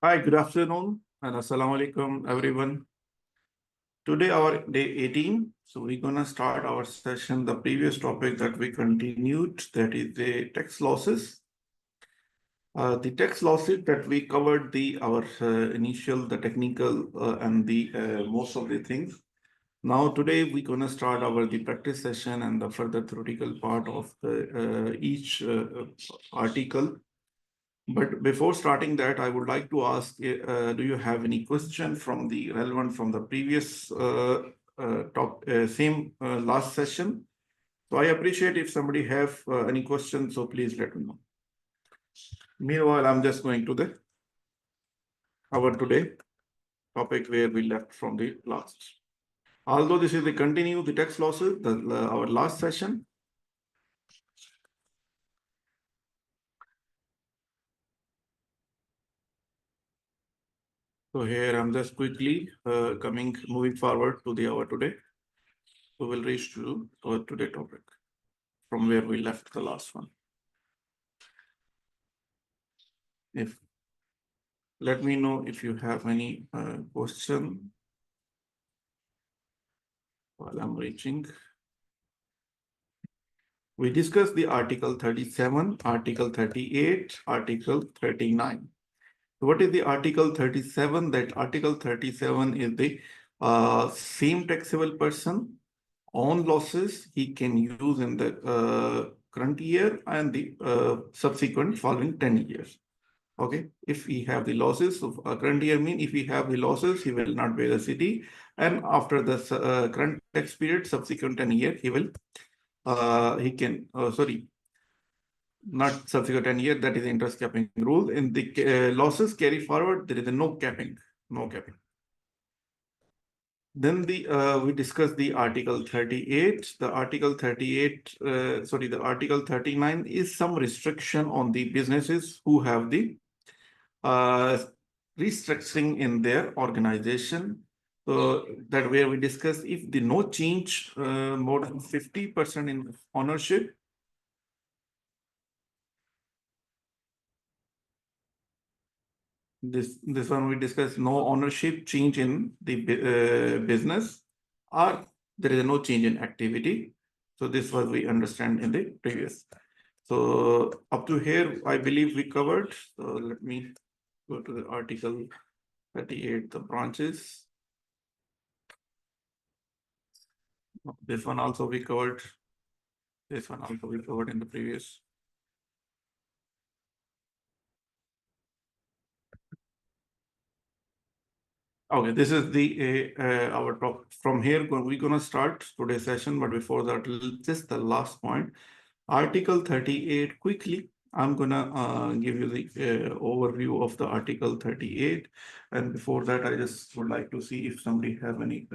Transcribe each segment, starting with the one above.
Hi, good afternoon and assalamu alaikum everyone. Today our day 18. So we're gonna start our session, the previous topic that we continued, that is the tax losses. The tax losses that we covered our initial, the technical and the most of the things. Now today we're gonna start the practice session and the further theoretical part of each article. But before starting that, I would like to ask, do you have any question from the relevant from the previous same last session? So I appreciate if somebody have any questions, so please let me know. Meanwhile, I'm just going to our today topic where we left from the last. Although this is the continue the tax losses, our last session. So here I'm just quickly moving forward to our today. We will reach to our today topic from where we left the last one. Let me know if you have any question while I'm reaching. We discussed the Article 37, Article 38, Article 39. What is the Article 37? That Article 37 is the same taxable person own losses he can use in the current year and the subsequent following 10 years. Okay, if we have the losses of current year mean if we have the losses, he will not pay the city, and after the current tax period, subsequent 10 year, he can not subsequent 10 year, that is interest capping rule. In the losses carry forward, there is a no capping. Then we discussed the Article 38. The Article 39 is some restriction on the businesses who have the restructuring in their organization. So that where we discuss if the no change more than 50% in ownership. This one we discuss no ownership change in the business, or there is no change in activity. So this was we understand in the previous. So up to here, I believe we covered. So let me go to the Article 38, the branches. This one also we covered. This one also we covered in the previous. Okay, this is the our talk. From here, we're gonna start today's session. But before that, just the last point, Article 38. Quickly, I'm gonna give you the overview of the Article 38. And before that, I just would like to see if somebody have any.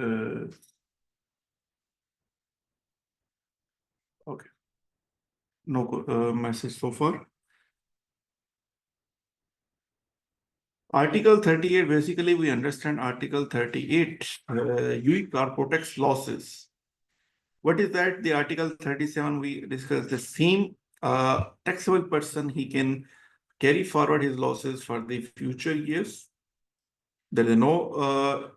Okay, no message so far. Article 38, basically we understand Article 38, UAE Corporate Tax losses. What is that? The Article 37, we discussed the same taxable person, he can carry forward his losses for the future years. There is no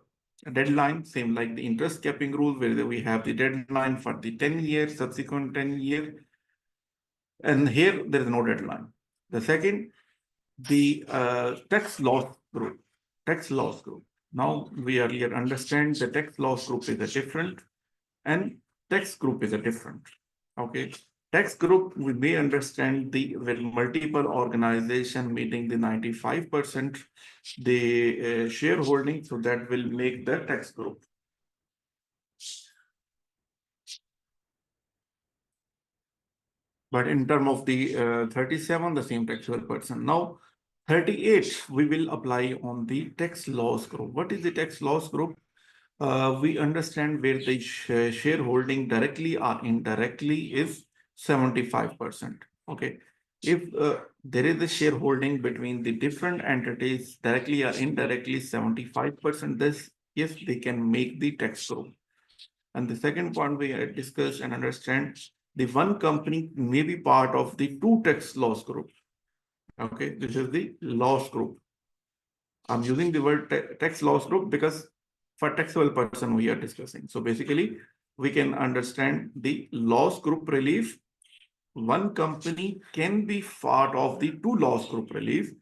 deadline, same like the interest capping rule, where we have the deadline for the 10 years, subsequent 10 years. And here there is no deadline. The second, the tax loss group. Now we earlier understand the tax loss group is a different and tax group is a different. Okay. Tax group, we may understand the with multiple organization meeting the 95% the shareholding, so that will make the tax group. But in terms of the 37, the same taxable person. Now 38, we will apply on the tax loss group. What is the tax loss group? We understand where the shareholding directly or indirectly is 75%. Okay. If there is a shareholding between the different entities directly or indirectly 75%, this yes, they can make the tax group. And the second point we discuss and understand, the one company may be part of the two tax loss group. Okay, this is the loss group. I'm using the word tax loss group because for taxable person we are discussing. So basically, we can understand the loss group relief. One company can be part of the two loss group relief.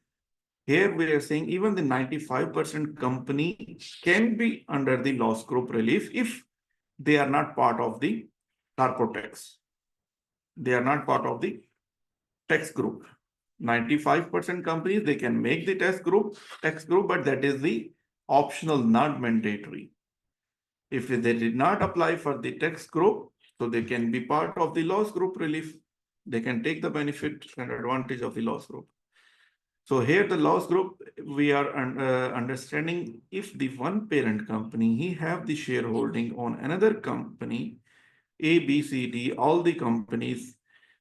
Here we are saying even the 95% company can be under the loss group relief if they are not part of the corporate tax. They are not part of the tax group. 95% companies, they can make the tax group, but that is the optional, not mandatory. If they did not apply for the tax group, so they can be part of the loss group relief. They can take the benefit and advantage of the loss group. So here the loss group, we are understanding if the one parent company, he have the shareholding on another company, A, B, C, D, all the companies,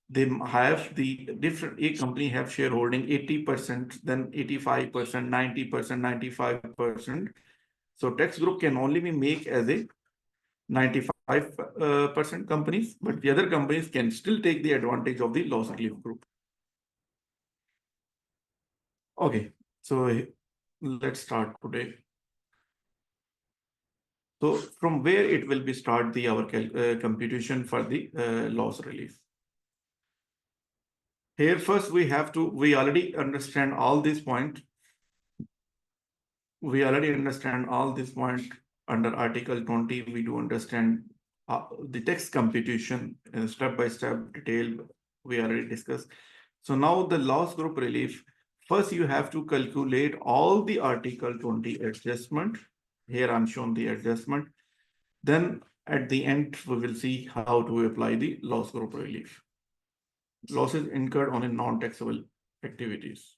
they have the different, a company have shareholding 80%, then 85%, 90%, 95%. So tax group can only be made as a 95% companies, but the other companies can still take the advantage of the loss relief group. Okay, so let's start today. So from where it will be start the our computation for the loss relief. Here first we already understand all these points. We already understand all this point under Article 20. We do understand the tax computation step by step detail we already discussed. So now the loss group relief. First, you have to calculate all the Article 20 adjustment. Here I'm shown the adjustment. Then at the end, we will see how to apply the loss group relief. Losses incurred on a non-taxable activities.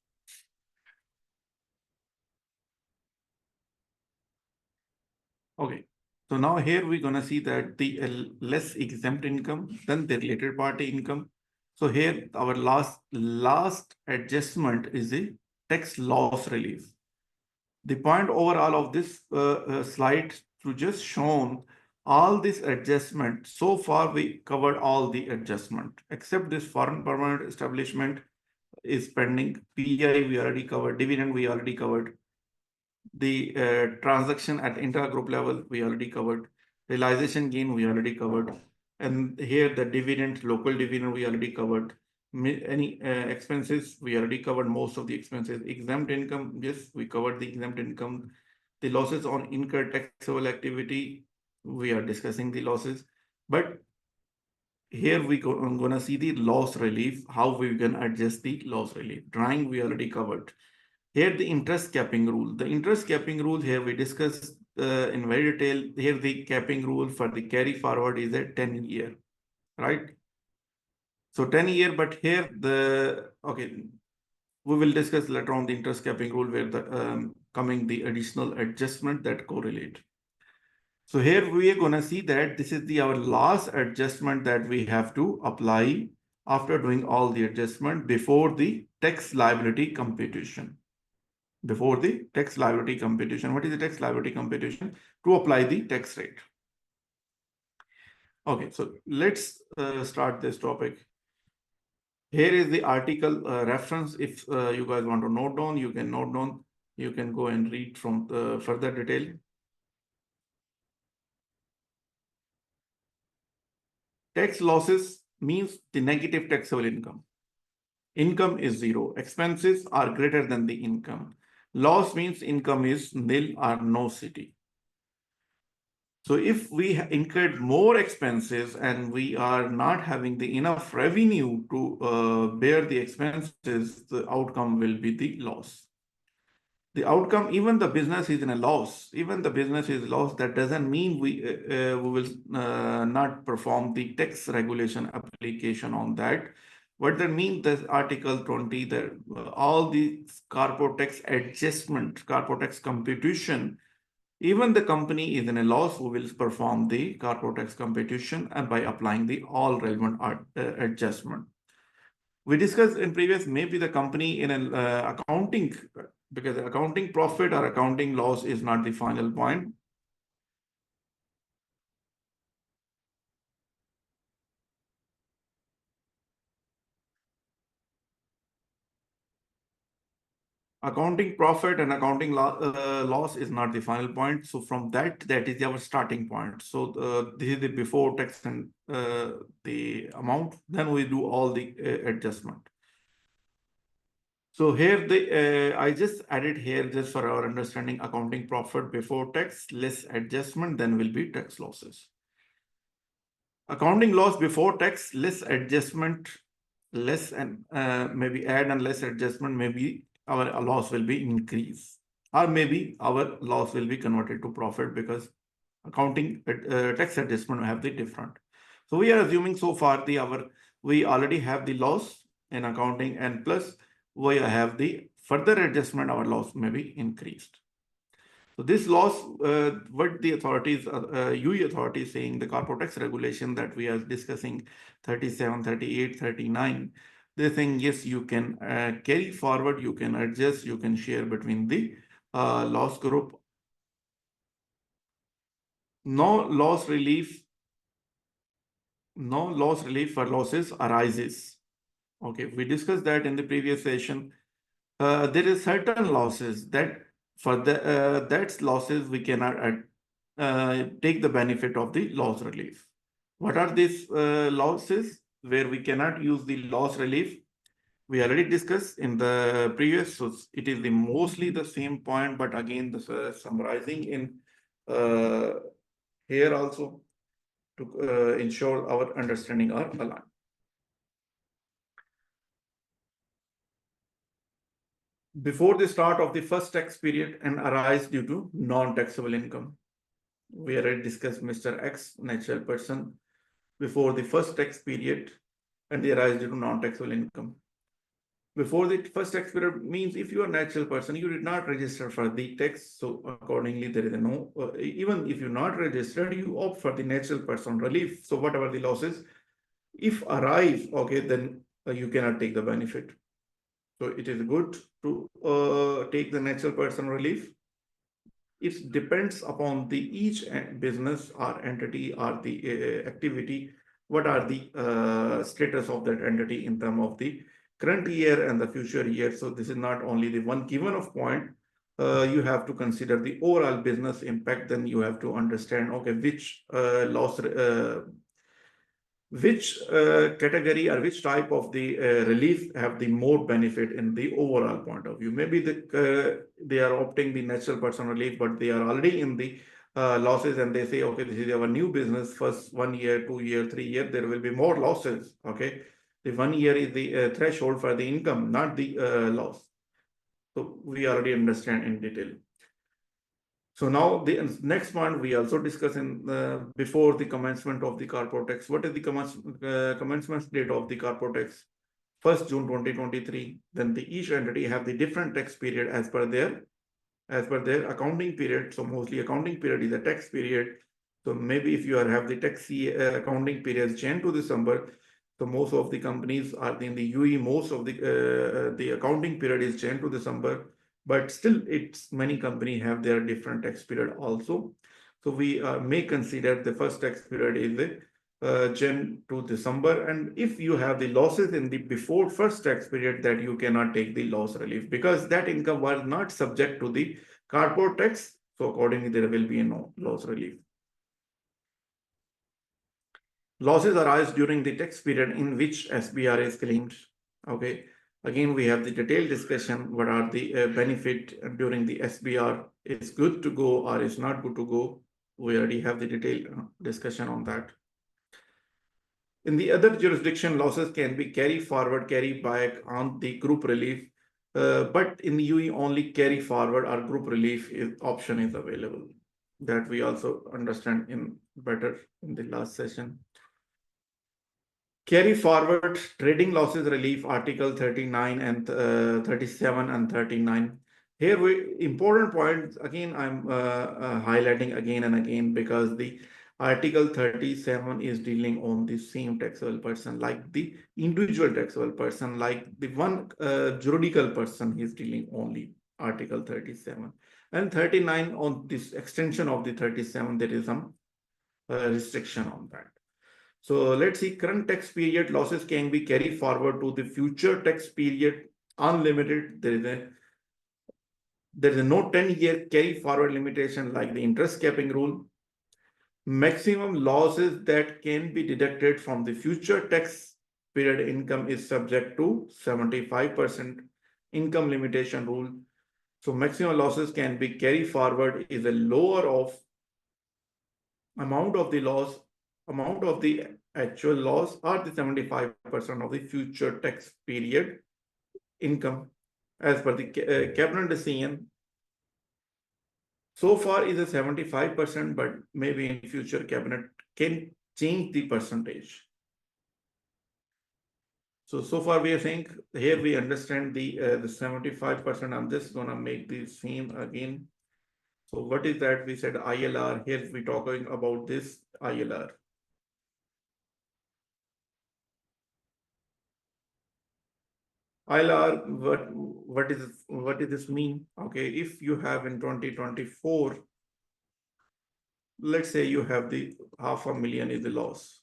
Okay, so now here we're gonna see that the less exempt income than the related party income. So here our last adjustment is a tax loss relief. The point overall of this slide to just shown all this adjustment. So far we covered all the adjustment except this foreign permanent establishment is pending. PI we already covered, dividend we already covered. The transaction at intra-group level, we already covered. Realization gain, we already covered. And here the dividend, local dividend, we already covered. Any expenses, we already covered most of the expenses. Exempt income, yes, we covered the exempt income. The losses on incurred taxable activity, we are discussing the losses. But here I'm gonna see the loss relief, how we can adjust the loss relief. Drawing, we already covered. Here the interest capping rule. The interest capping rule here we discussed in very detail. Here the capping rule for the carry forward is a 10-year, right? So 10-year, but here we will discuss later on the interest capping rule where the coming the additional adjustment that correlate. So here we are gonna see that this is our last adjustment that we have to apply after doing all the adjustment before the tax liability computation. Before the tax liability computation. What is the tax liability computation? To apply the tax rate. Okay, so let's start this topic. Here is the article reference. If you guys want to note down, you can note down. You can go and read from the further detail. Tax losses means the negative taxable income. Income is zero. Expenses are greater than the income. Loss means income is nil or no city. So if we incurred more expenses and we are not having the enough revenue to bear the expenses, the outcome will be the loss. The outcome, even the business is in a loss. Even the business is loss. That doesn't mean we will not perform the tax regulation application on that. What that means, that Article 20, that all the corporate tax adjustment, corporate tax computation, even the company is in a loss, we will perform the corporate tax computation and by applying the all relevant adjustment. We discussed in previous, maybe the company in an accounting, because accounting profit or accounting loss is not the final point. Accounting profit and accounting loss is not the final point. So from that is our starting point. So this is the before tax and the amount. Then we do all the adjustment. So here I just added here just for our understanding, accounting profit before tax less adjustment, then will be tax losses. Accounting loss before tax less adjustment, less and maybe add and less adjustment, maybe our loss will be increased, or maybe our loss will be converted to profit because accounting tax adjustment have the different. So we are assuming so far we already have the loss in accounting, and plus we have the further adjustment, our loss may be increased. So this loss, what the authorities, UE authorities saying, the corporate tax regulation that we are discussing, 37, 38, 39, they think, yes, you can carry forward, you can adjust, you can share between the loss group. No loss relief for losses arises. Okay, we discussed that in the previous session. There is certain losses that for that's losses we cannot take the benefit of the loss relief. What are these losses where we cannot use the loss relief? We already discussed in the previous, so it is the mostly the same point, but again, this summarizing in here also to ensure our understanding are aligned. Before the start of the first tax period and arise due to non-taxable income. We already discussed Mr. X, natural person, before the first tax period and they arise due to non-taxable income. Before the first tax period means if you are a natural person, you did not register for the tax. So accordingly, there is no, even if you're not registered, you opt for the natural person relief. So whatever the losses, if arise, okay, then you cannot take the benefit. So it is good to take the natural person relief. It depends upon the each business or entity or the activity, what are the status of that entity in terms of the current year and the future year. So this is not only the one given of point, you have to consider the overall business impact. Then you have to understand, okay, which category or which type of the relief have the more benefit in the overall point of view. Maybe they are opting the natural person relief, but they are already in the losses, and they say, okay, this is our new business, first 1 year, 2 year, 3 year, there will be more losses. Okay, the 1 year is the threshold for the income, not the loss. So we already understand in detail. So now the next point we also discuss in before the commencement of the corporate tax. What is the commencement date of the corporate tax? 1st June 2023. Then the each entity have the different tax period as per their accounting period. So mostly accounting period is a tax period. So maybe if you have the tax accounting period Jan to December, so most of the companies are in the UE, most of the accounting period is Jan to December. But still, many companies have their different tax period also. So we may consider the first tax period is the Jan to December. And if you have the losses in the before first tax period, that you cannot take the loss relief because that income was not subject to the corporate tax. So accordingly, there will be no loss relief. Losses arise during the tax period in which SBR is claimed. Okay. Again, we have the detailed discussion. What are the benefit during the SBR? Is good to go or is not good to go? We already have the detailed discussion on that. In the other jurisdiction, losses can be carried forward, carried back on the group relief. But in the UE, only carry forward or group relief option is available. That we also understand in better in the last session. Carry forward trading losses relief, Article 39 and 37 and 39. Here, important points, again, I'm highlighting again and again because the Article 37 is dealing on the same taxable person, like the individual taxable person, like the one juridical person is dealing only Article 37. And 39 on this extension of the 37, there is some restriction on that. So let's see, current tax period losses can be carried forward to the future tax period unlimited. There is a There is no 10-year carry forward limitation like the interest capping rule. Maximum losses that can be deducted from the future tax period income is subject to 75% income limitation rule. So maximum losses can be carried forward is a lower of amount of the loss, amount of the actual loss, or the 75% of the future tax period income as per the cabinet decision. So far is a 75%, but maybe in future cabinet can change the percentage. So far we are saying here we understand the 75%. I'm just gonna make the same again. So what is that? We said ILR. Here we talking about this ILR. ILR, what does this mean? Okay, if you have in 2024, let's say you have the 500,000 is the loss.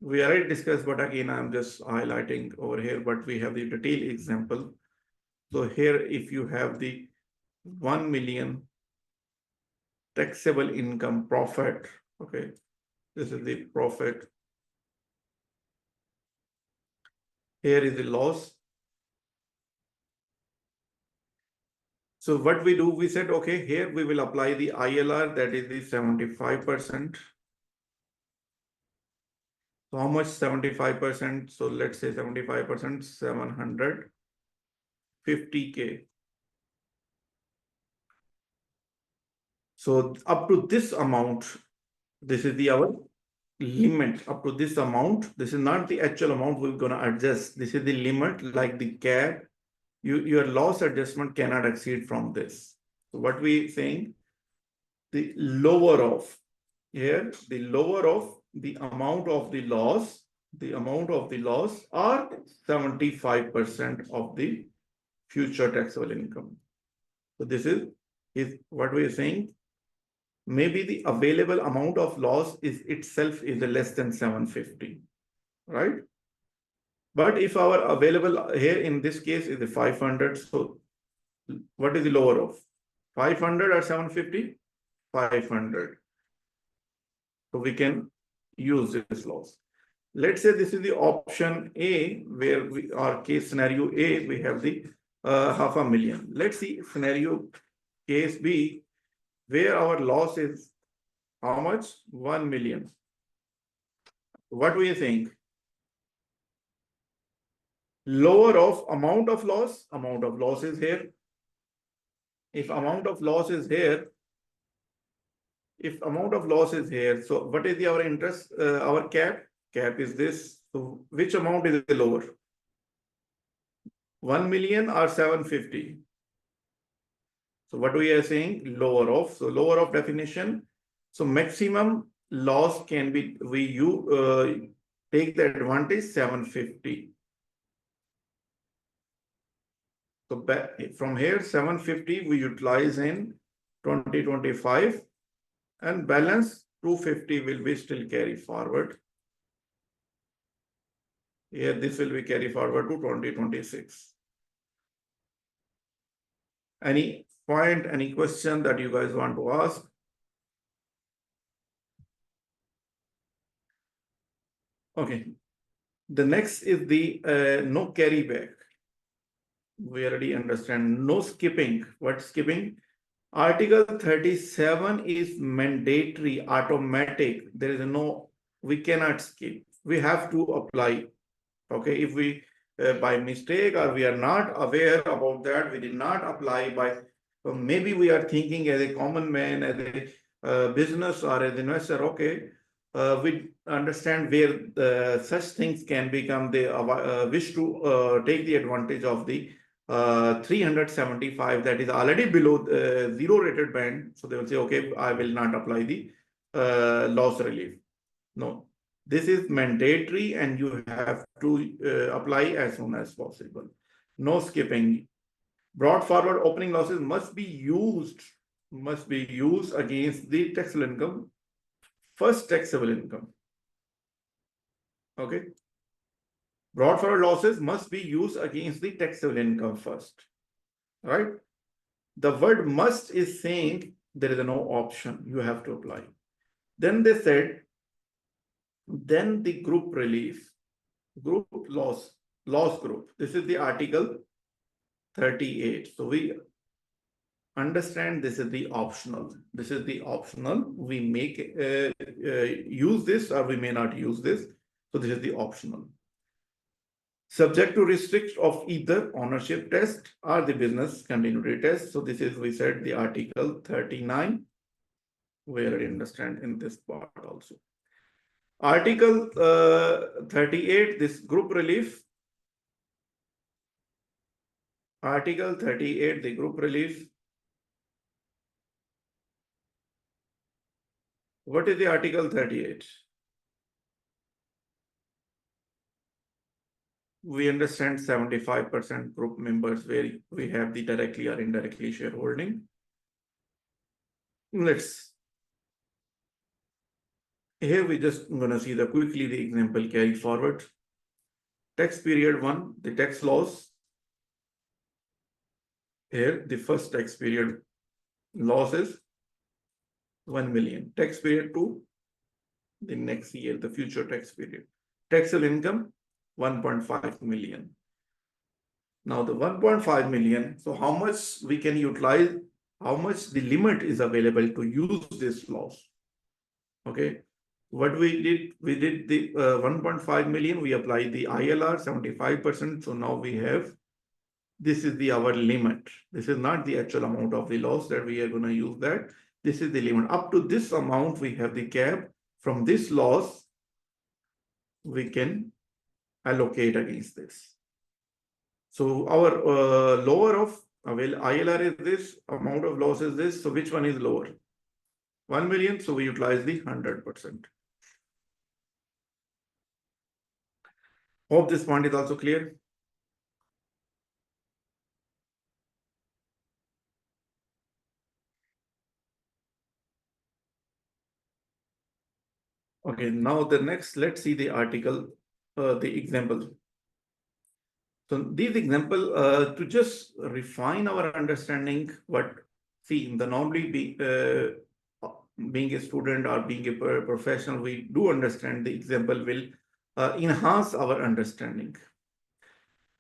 We already discussed, but again, I'm just highlighting over here, but we have the detailed example. So here, if you have the 1 million taxable income profit, okay, this is the profit. Here is the loss. So what we do, we said, okay, here we will apply the ILR, that is the 75%. So how much 75%? So let's say 75%, 750K. So up to this amount, this is the our limit. Up to this amount, this is not the actual amount we're gonna adjust. This is the limit, like the cap. Your loss adjustment cannot exceed from this. So what we saying, the lower of here, the lower of the amount of the loss, are 75% of the future taxable income. So this is what we are saying. Maybe the available amount of loss is itself is less than 750, right? But if our available here in this case is the 500, so what is the lower of 500 or 750? 500. So we can use this loss. Let's say this is the option A, where our case scenario A, we have the 500,000. Let's see scenario case B, where our loss is how much? 1 million. What we think? Lower of amount of loss is here. If amount of loss is here, so what is our interest, our cap? Cap is this. So which amount is the lower? 1 million or 750? So what we are saying, lower of. So lower of definition. So maximum loss can be, take the advantage 750. So from here 750 we utilize in 2025, and balance 250 will be still carry forward. Here this will be carry forward to 2026. Any point, any question that you guys want to ask? Okay. The next is the no carry back. We already understand. No skipping. What skipping? Article 37 is mandatory, automatic. There is no, we cannot skip. We have to apply. Okay, if we by mistake or we are not aware about that, we did not apply by, maybe we are thinking as a common man, as a business or as investor, okay, we understand where such things can become the wish to take the advantage of the 375 that is already below zero rated band. So they will say, okay, I will not apply the loss relief. No, this is mandatory and you have to apply as soon as possible. No skipping. Brought forward opening losses must be used against the taxable income, first taxable income. Okay. Brought forward losses must be used against the taxable income first, right? The word must is saying there is no option, you have to apply. Then they said, then the group relief, group loss group. This is the article 38. So we understand this is the optional. This is the optional. We make use this or we may not use this. So this is the optional. Subject to restrict of either ownership test or the business continuity test. So this is, we said, the article 39. We already understand in this part also. Article 38, this group relief. Article 38, the group relief. What is the Article 38? We understand 75% group members where we have the directly or indirectly shareholding. Here we just gonna see quickly the example carry forward. Tax period 1, the tax loss. Here the first tax period loss is 1 million. Tax period 2, the next year, the future tax period. Taxable income 1.5 million. Now the 1.5 million, so how much we can utilize, how much the limit is available to use this loss. Okay, what we did the 1.5 million, we applied the ILR 75%. So now we have, this is the our limit. This is not the actual amount of the loss that we are going to use that. This is the limit. Up to this amount, we have the cap. From this loss, we can allocate against this. So our lower of ILR is this, amount of loss is this. So which one is lower? 1 million. So we utilize the 100%. Hope this point is also clear. Okay, now the next, let's see the article, the example. So these example to just refine our understanding. What, see, the normally being a student or being a professional, we do understand the example will enhance our understanding.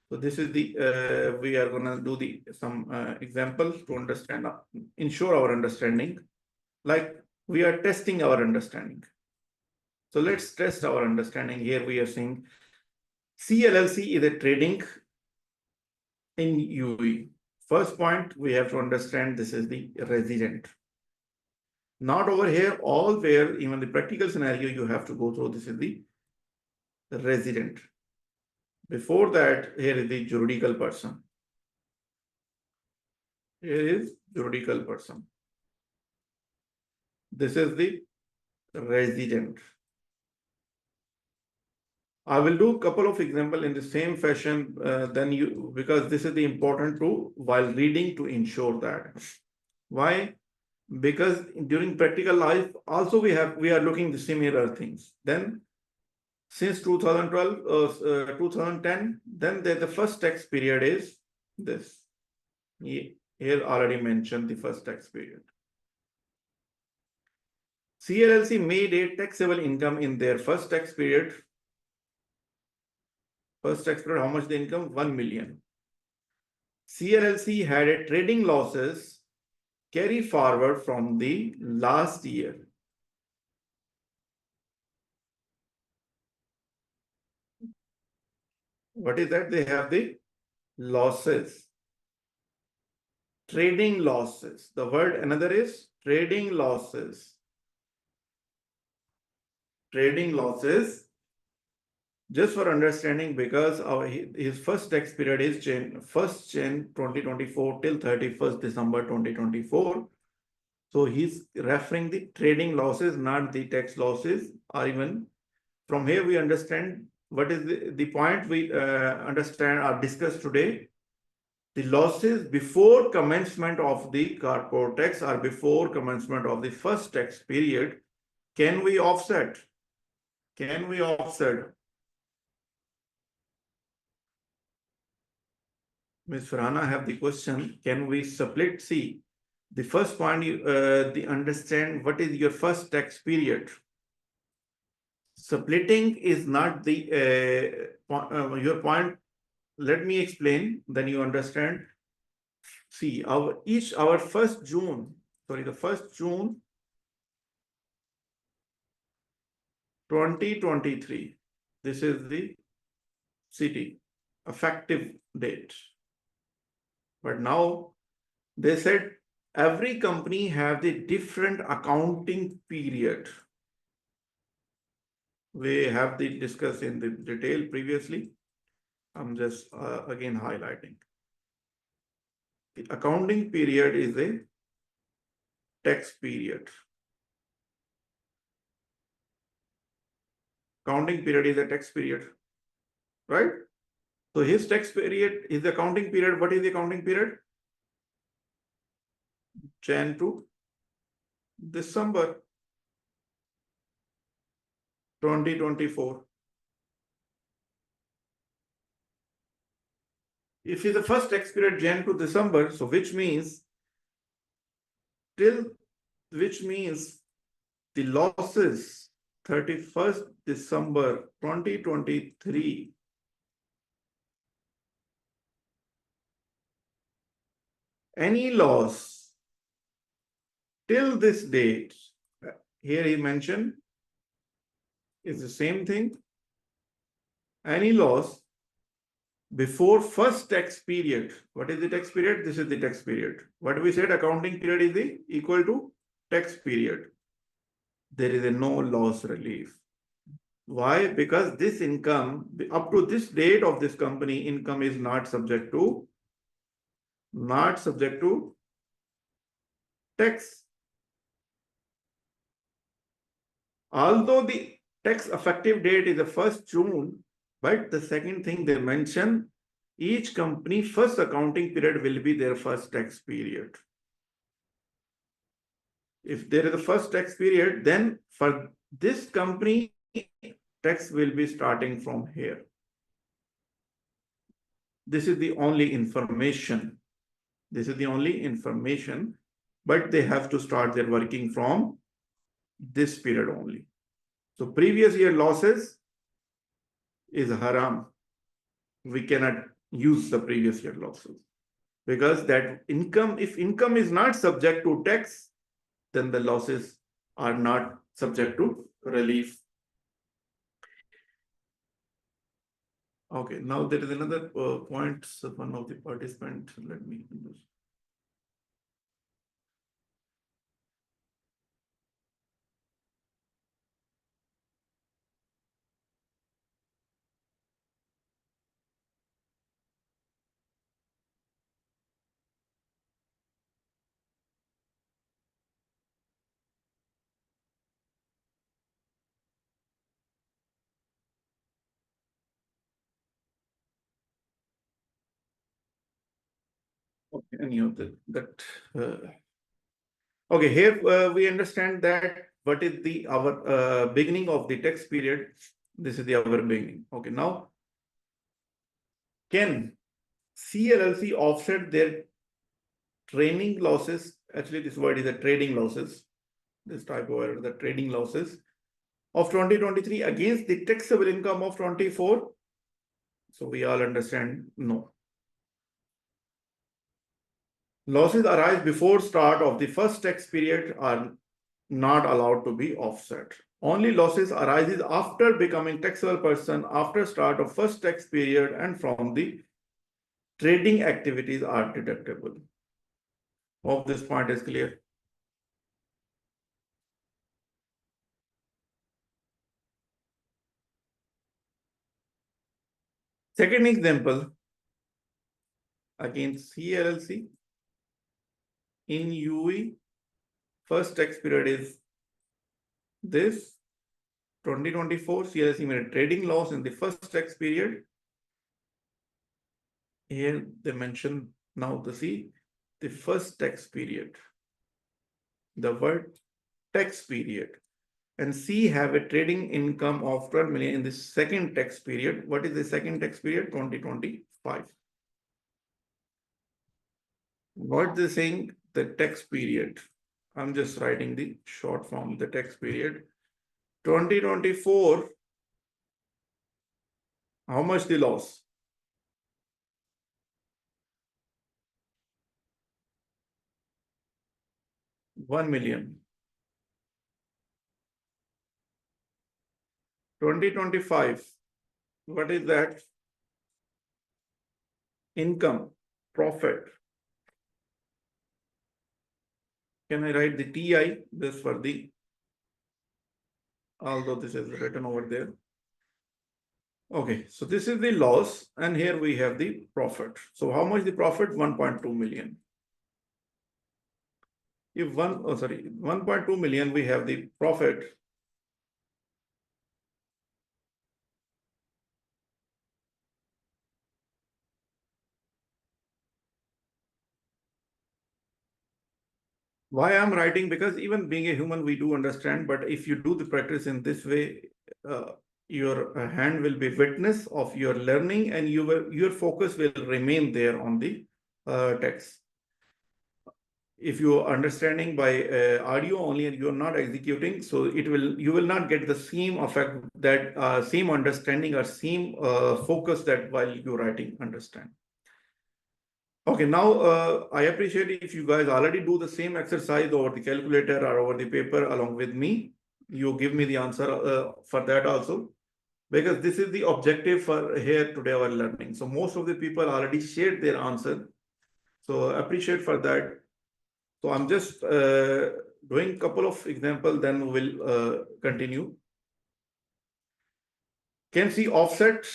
So this is the we are gonna do the some examples to understand, ensure our understanding. Like we are testing our understanding. So let's test our understanding. Here we are saying CLLC is a trading in UAE. First point, we have to understand this is the resident. Not over here, all where even the practical scenario you have to go through, this is the resident. Before that, here is the juridical person. Here is juridical person. This is the resident. I will do a couple of examples in the same fashion then you, because this is the important to while reading to ensure that. Why? Because during practical life also we are looking the similar things. Then since 2012 2010, then the first tax period is this. Here already mentioned the first tax period. CLLC made a taxable income in their first tax period. First tax period, how much the income? 1 million. CLLC had a trading losses carry forward from the last year. What is that? They have the losses. Trading losses. The word another is trading losses. Trading losses. Just for understanding, because his first tax period is Jan 2024 till 31st December 2024. So he's referring the trading losses, not the tax losses. Or even from here we understand what is the point we understand or discuss today. The losses before commencement of the corporate tax or before commencement of the first tax period, can we offset? Can we offset? Ms. Farhana have the question, can we split? See, the first point, the understand what is your first tax period. Splitting is not the your point. Let me explain, then you understand. See, our first June, sorry, the first June 2023. This is the city effective date. But now they said every company have the different accounting period. We have the discussed in the detail previously. I'm just again highlighting. The accounting period is a tax period. Accounting period is a tax period, right? So his tax period is the accounting period. What is the accounting period? Jan to December 2024. If it's the first tax period Jan to December, so which means the losses 31st December 2023 any loss till this date, here he mentioned, is the same thing. Any loss before first tax period. What is the tax period? This is the tax period. What we said, accounting period is the equal to tax period. There is a no loss relief. Why? Because this income, up to this date of this company, income is not subject to tax. Although the tax effective date is the 1st June, but the second thing they mention, each company first accounting period will be their first tax period. If there is a first tax period, then for this company, tax will be starting from here. This is the only information. This is the only information, but they have to start their working from this period only. So previous year losses is haram. We cannot use the previous year losses because that income, if income is not subject to tax, then the losses are not subject to relief. Okay, now there is another point. So one of the participants, let me use. Okay, any of that. Okay, here we understand that what is the our beginning of the tax period. This is the our beginning. Okay, now can CLLC offset their training losses? Actually, this word is the trading losses. This type of error, the trading losses of 2023 against the taxable income of 24. So we all understand no. Losses arise before start of the first tax period are not allowed to be offset. Only losses arises after becoming taxable person after start of first tax period and from the trading activities are deductible. Hope this point is clear. Second example, again CLLC in UAE, first tax period is this 2024. CLLC made a trading loss in the first tax period. Here they mention now the first tax period. The word tax period. And C have a trading income of 12 million in the second tax period. What is the second tax period? 2025. What they saying, the tax period. I'm just writing the short form, the tax period. 2024, how much the loss? 1 million. 2025, what is that? Income, profit. Can I write the TI? This for the, although this is written over there. Okay, so this is the loss, and here we have the profit. So how much the profit? 1.2 million. If 1.2 million, we have the profit. Why I'm writing? Because even being a human, we do understand, but if you do the practice in this way, your hand will be witness of your learning, and your focus will remain there on the text. If you are understanding by audio only and you are not executing, so you will not get the same effect, that same understanding or same focus that while you're writing understand. Okay, now I appreciate if you guys already do the same exercise over the calculator or over the paper along with me. You give me the answer for that also, because this is the objective for here today our learning. So most of the people already shared their answer. So appreciate for that. So I'm just doing a couple of examples, then we'll continue. Can see offset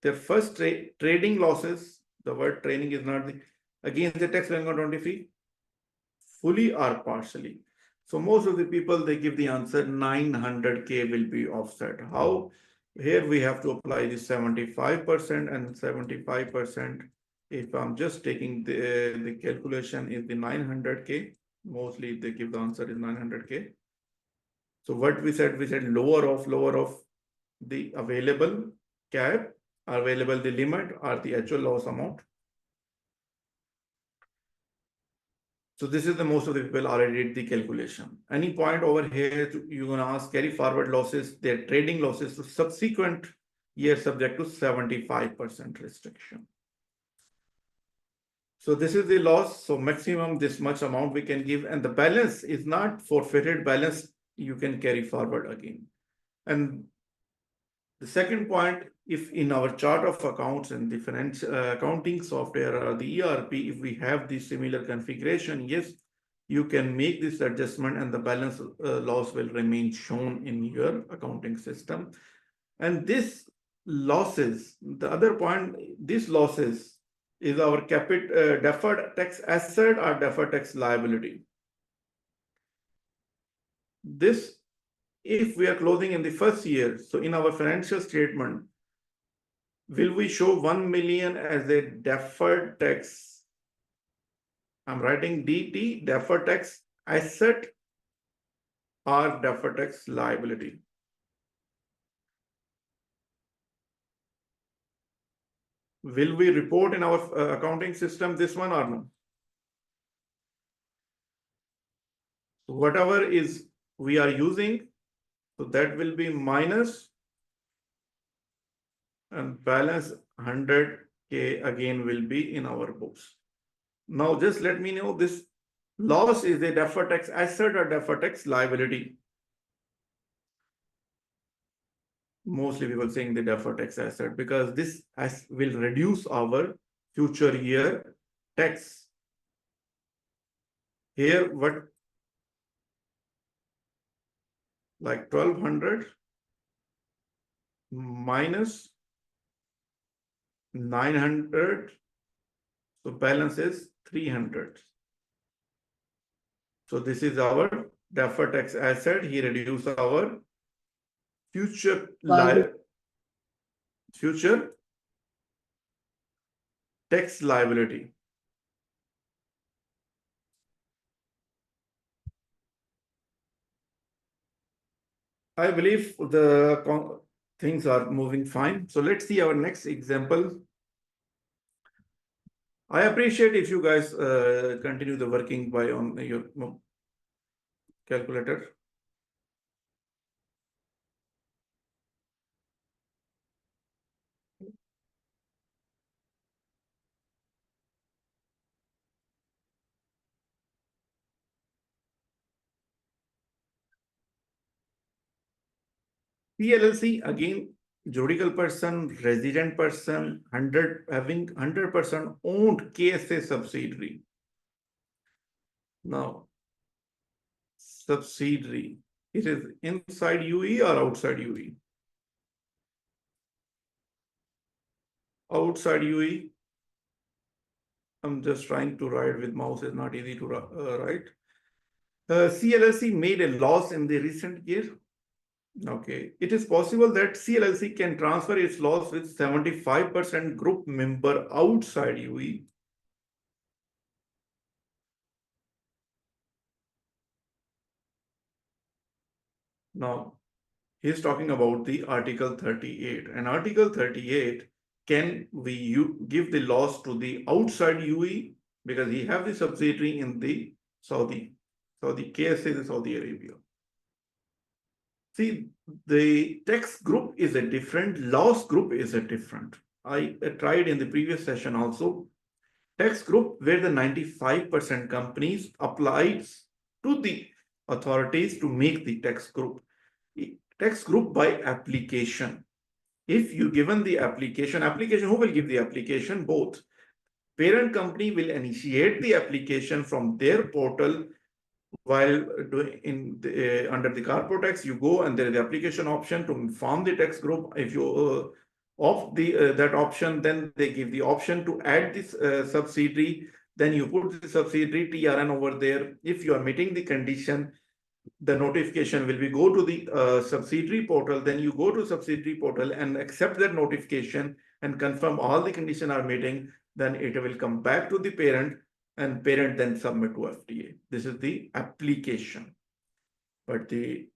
their first trading losses. The word training is not the, against the tax on 23, fully or partially. So most of the people, they give the answer 900K will be offset. How? Here we have to apply the 75% and 75%. If I'm just taking the calculation is the 900K, mostly they give the answer is 900K. So what we said lower of the available cap, available the limit or the actual loss amount. So this is the most of the people already did the calculation. Any point over here you're going to ask carry forward losses, their trading losses to subsequent year subject to 75% restriction. So this is the loss. So maximum this much amount we can give, and the balance is not forfeited balance. You can carry forward again. And the second point, if in our chart of accounts and the financial accounting software or the ERP, if we have the similar configuration, yes, you can make this adjustment and the balance loss will remain shown in your accounting system. And this losses, the other point, these losses is our deferred tax asset or deferred tax liability. This, if we are closing in the first year, so in our financial statement, will we show 1 million as a deferred tax? I'm writing DT, deferred tax asset or deferred tax liability. Will we report in our accounting system this one or no? So whatever is we are using, so that will be minus, and balance 100K again will be in our books. Now just let me know, this loss is a deferred tax asset or deferred tax liability. Mostly people saying the deferred tax asset, because this will reduce our future year tax. Here, what, like 1200 minus 900, so balance is 300. So this is our deferred tax asset. He reduce our future tax liability. I believe the things are moving fine. So let's see our next example. I appreciate if you guys continue the working by on your calculator. PLLC again, juridical person, resident person, 100 having 100% owned KSA subsidiary. Now, subsidiary, it is inside UAE or outside UAE? Outside UAE. I'm just trying to write with mouse, it's not easy to write. CLLC made a loss in the recent year. Okay, it is possible that CLLC can transfer its loss with 75% group member outside UAE. Now, he's talking about the Article 38. And Article 38, can we give the loss to the outside UAE? Because he have the subsidiary in the Saudi KSA in Saudi Arabia. See, the tax group is a different, loss group is a different. I tried in the previous session also. Tax group where the 95% companies applies to the authorities to make the tax group. Tax group by application. If you given the application, who will give the application? Both. Parent company will initiate the application from their portal. While doing under the corporate tax, you go and there is the application option to form the tax group. If you off the that option, then they give the option to add this subsidiary. Then you put the subsidiary TRN over there. If you are meeting the condition, the notification will be go to the subsidiary portal. Then you go to subsidiary portal and accept that notification and confirm all the conditions are meeting. Then it will come back to the parent, and parent then submit to FTA. This is the application. But the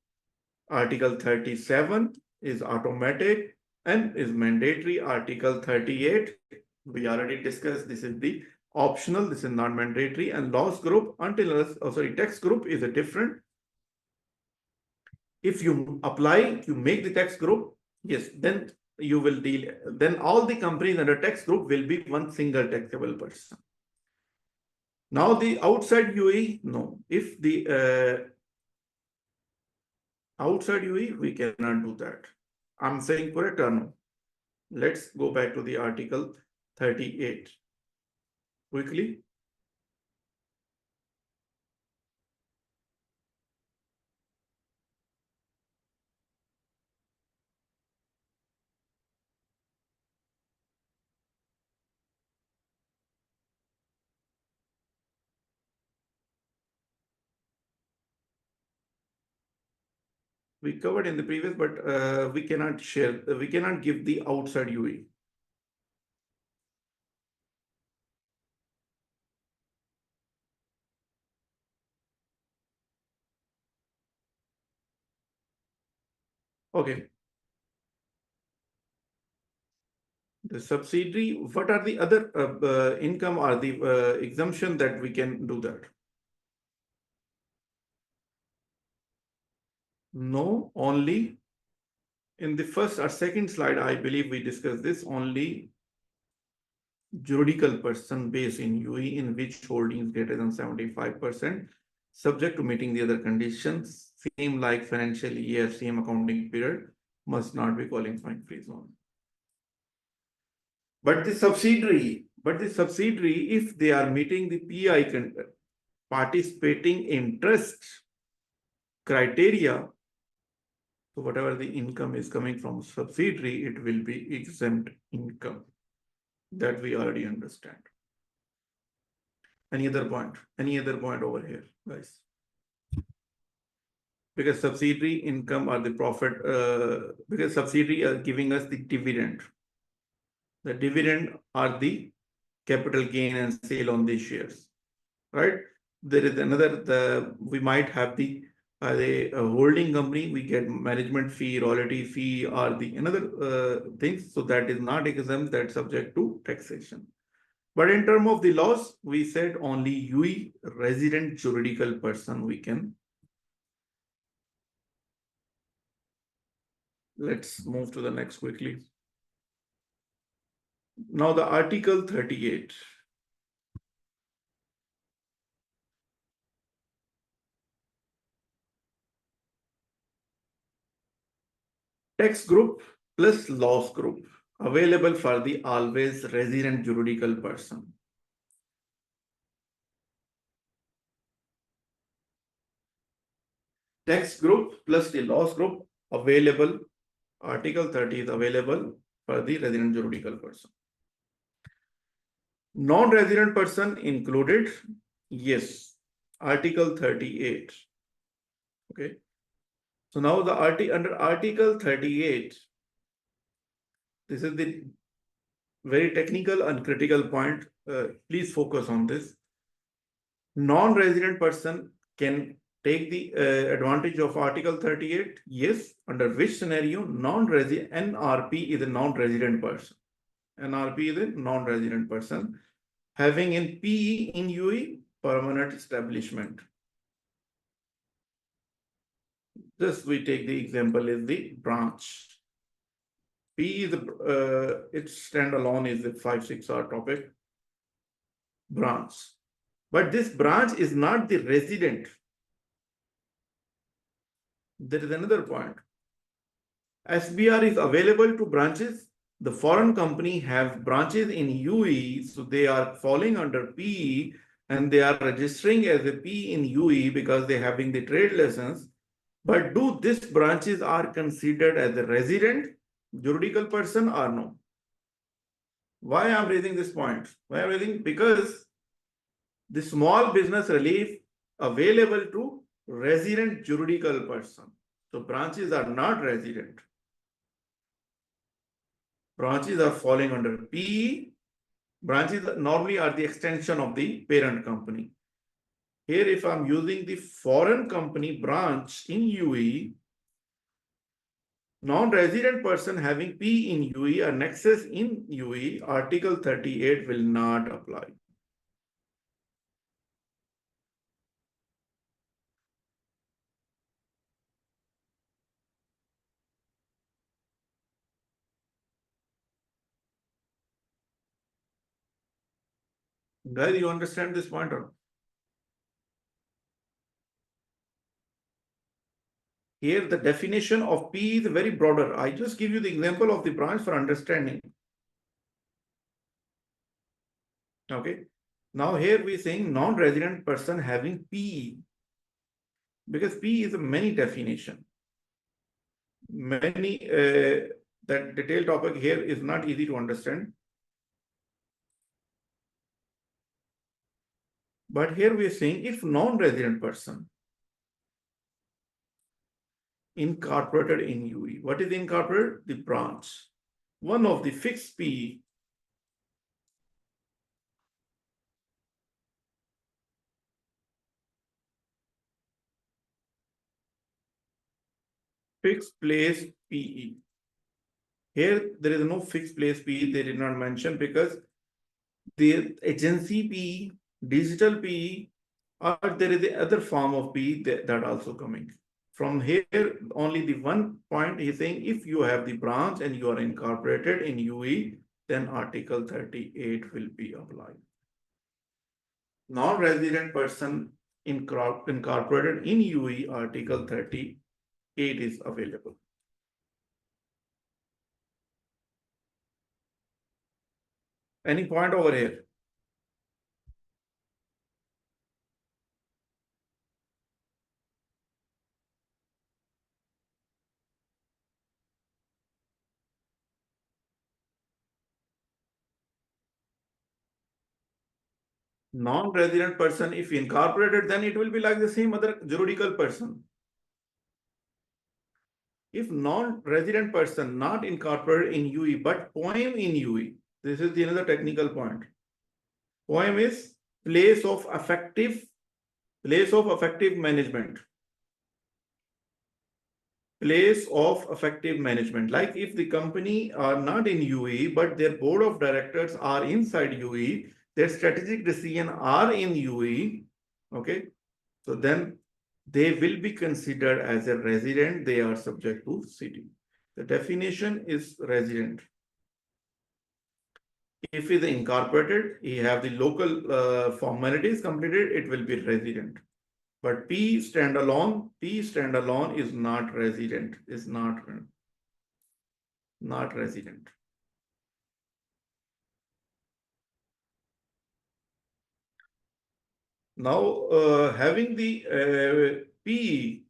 Article 37 is automatic and is mandatory. Article 38, we already discussed, this is the optional, this is not mandatory. And loss group, tax group is a different. If you apply, you make the tax group, yes, then you will deal, then all the companies under tax group will be one single taxable person. Now the outside UAE, no. If the outside UAE, we cannot do that. I'm saying correct or no? Let's go back to the Article 38 quickly. We covered in the previous, but we cannot share, we cannot give the outside UAE. Okay. The subsidiary, what are the other income or the exemption that we can do that? No, only in the first or second slide, I believe we discussed this, only juridical person based in UAE in which holding is greater than 75%, subject to meeting the other conditions, same like financial year, same accounting period, must not be qualifying free zone. But the subsidiary, if they are meeting the PI participating interest criteria, so whatever the income is coming from subsidiary, it will be exempt income. That we already understand. Any other point? Any other point over here, guys? Because subsidiary income or the profit, because subsidiary are giving us the dividend. The dividend are the capital gain and sale on these shares, right? There is another, we might have the holding company, we get management fee, royalty fee, or the another things. So that is not exempt, that's subject to taxation. But in terms of the laws, we said only UE resident juridical person we can. Let's move to the next quickly. Now the Article 38. Tax group plus loss group available for the always resident juridical person. Tax group plus the loss group available. Article 30 is available for the resident juridical person. Non-resident person included? Yes. Article 38. Okay. So now the under Article 38, this is the very technical and critical point. Please focus on this. Non-resident person can take the advantage of Article 38. Yes. Under which scenario? Non-resident NRP is a non-resident person. NRP is a non-resident person having in PE in UE permanent establishment. Just we take the example is the branch. P is its standalone is the 5-6R topic. Branch. But this branch is not the resident. There is another point. SBR is available to branches. The foreign company have branches in UE, so they are falling under PE and they are registering as a P in UE because they are having the trade license. But do these branches are considered as a resident juridical person or no? Why I'm raising this point? Why I'm raising? Because the small business relief available to resident juridical person. So branches are not resident. Branches are falling under PE. Branches normally are the extension of the parent company. Here, if I'm using the foreign company branch in UE, non-resident person having P in UE or nexus in UE, Article 38 will not apply. Guys, you understand this point or not? Here, the definition of P is very broader. I just give you the example of the branch for understanding. Okay. Now here we're saying non-resident person having PE. Because P is a many definition. Many, that detailed topic here is not easy to understand. But here we are saying if non-resident person incorporated in UE. What is incorporated? The branch. One of the fixed P fixed place PE. Here there is no fixed place PE. They did not mention because the agency PE, digital PE, or there is the other form of PE that also coming. From here, only the one point is saying if you have the branch and you are incorporated in UE, then Article 38 will be applied. Non-resident person incorporated in UE, Article 38 is available. Any point over here? Non-resident person, if incorporated, then it will be like the same other juridical person. If non-resident person not incorporated in UE but POEM in UE, this is the another technical point. POEM is place of effective management. Place of effective management. Like if the company are not in UE but their board of directors are inside UE, their strategic decisions are in UAE, okay, so then they will be considered as a resident. They are subject to city. The definition is resident. If he is incorporated, he have the local formalities completed, it will be resident. But P standalone is not resident, is not resident. Now, having the P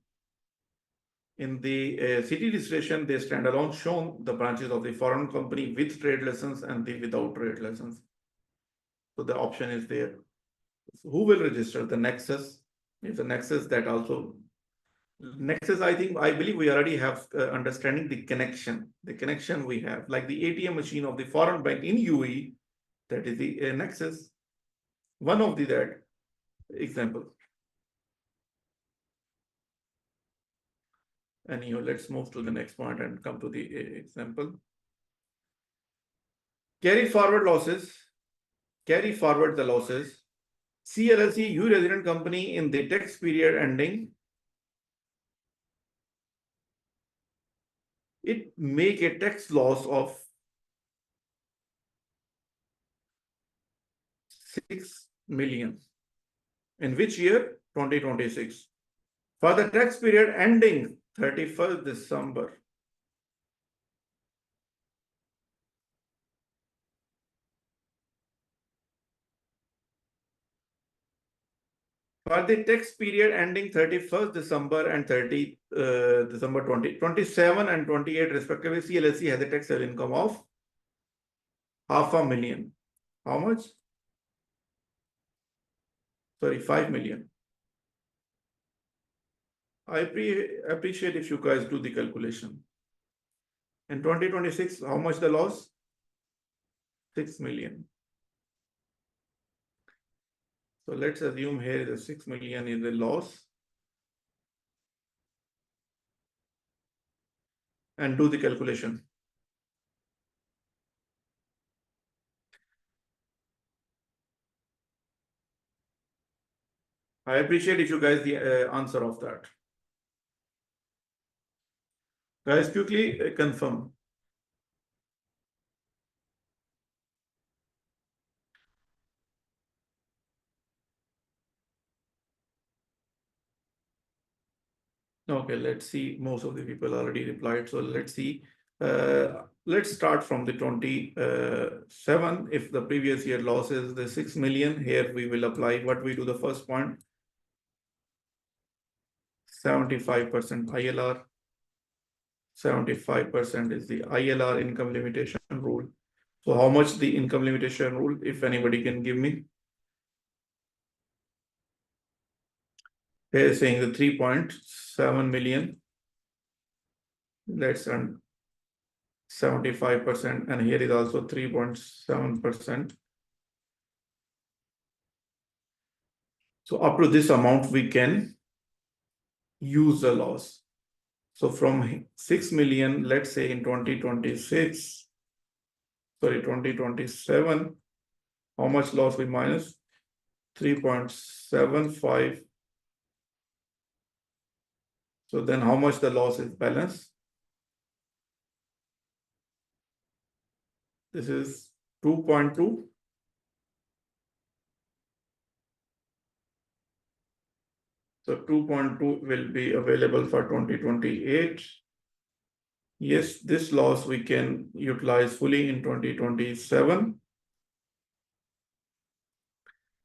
in the city registration, they standalone shown the branches of the foreign company with trade license and the without trade license. So the option is there. So who will register? The nexus. If the nexus, that also nexus, I believe we already have understanding the connection. The connection we have, like the ATM machine of the foreign bank in UAE, that is the nexus. One of the that example. Anyhow, let's move to the next point and come to the example. Carry forward losses. Carry forward the losses. CLLC, you resident company in the tax period ending, it make a tax loss of 6 million. In which year? 2026. For the tax period ending 31st December. For the tax period ending 31st December and 30 December 2027 and 28 respectively, CLSC has a taxable income of 500,000. How much? Sorry, 5 million. I appreciate if you guys do the calculation. In 2026, how much the loss? 6 million. So let's assume here the 6 million is the loss. And do the calculation. I appreciate if you guys the answer of that. Guys, quickly confirm. Okay, let's see. Most of the people already replied. So let's see. Let's start from the 27. If the previous year loss is the 6 million, here we will apply what we do the first point. 75% ILR. 75% is the ILR income limitation rule. So how much the income limitation rule, if anybody can give me? Here is saying the 3.7 million. Let's earn 75%, and here is also 3.7%. So up to this amount, we can use the loss. So from 6 million, let's say in 2026, sorry, 2027, how much loss we minus? 3.75. So then how much the loss is balanced? This is 2.2. So 2.2 will be available for 2028. Yes, this loss we can utilize fully in 2027.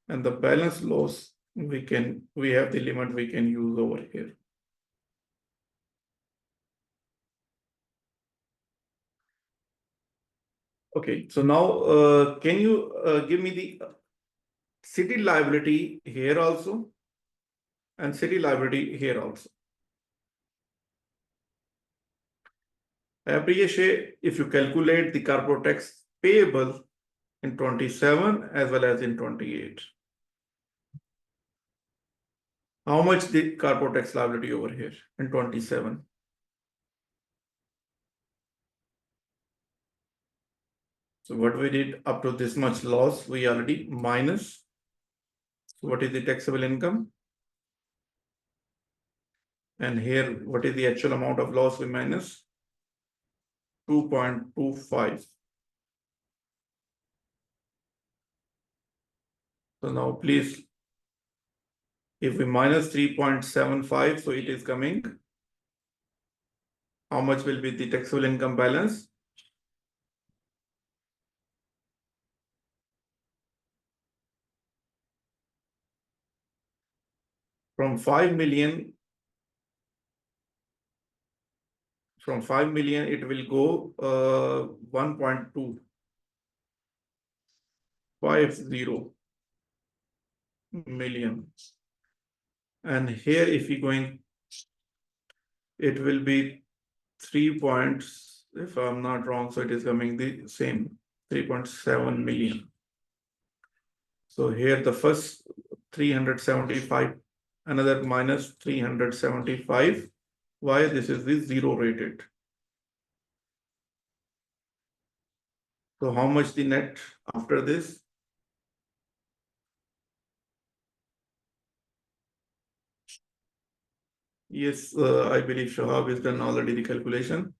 And the balance loss, we have the limit we can use over here. Okay, so now can you give me the city liability here also and city liability here also? I appreciate if you calculate the corporate tax payable in 27 as well as in 28. How much the corporate tax liability over here in 27? So what we did up to this much loss, we already minus. So what is the taxable income? And here, what is the actual amount of loss we minus? 2.25. So now please, if we minus 3.75, so it is coming. How much will be the taxable income balance? From 5 million, it will go 1.250 million. And here, if we going, it will be 3 points, if I'm not wrong, so it is coming the same, 3.7 million. So here the first 375, another minus 375. Why? This is the zero rated. So how much the net after this? Yes, I believe Shahab has done already the calculation.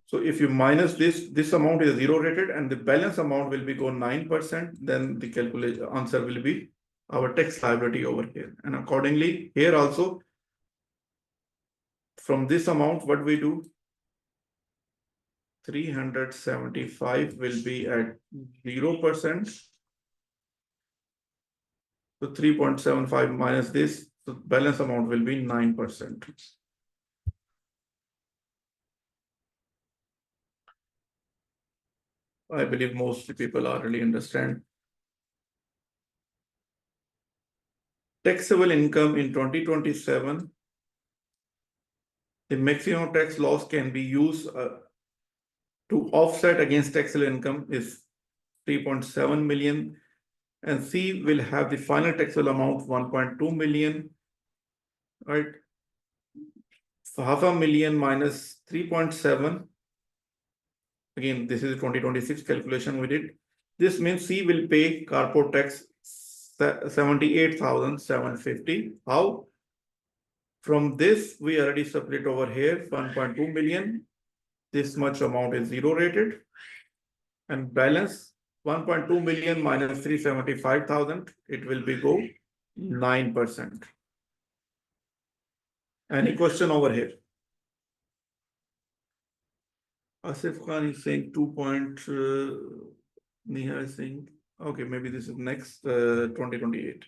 So if you minus this amount is zero rated and the balance amount will be go 9%, then the calculation answer will be our tax liability over here. And accordingly, here also, from this amount, what we do? 375 will be at 0%. So 3.75 minus this, so balance amount will be 9%. I believe most people already understand. Taxable income in 2027, the maximum tax loss can be used to offset against taxable income is 3.7 million, and C will have the final taxable amount 1.2 million, right? So 500,000 minus 3.7. Again, this is 2026 calculation we did. This means C will pay corporate tax 78,750. How? From this, we already separate over here 1.2 million. This much amount is zero rated. And balance 1.2 million minus 375,000, it will be go 9%. Any question over here? Asif Khan is saying 2 point, Neha is saying, okay, maybe this is next 2028.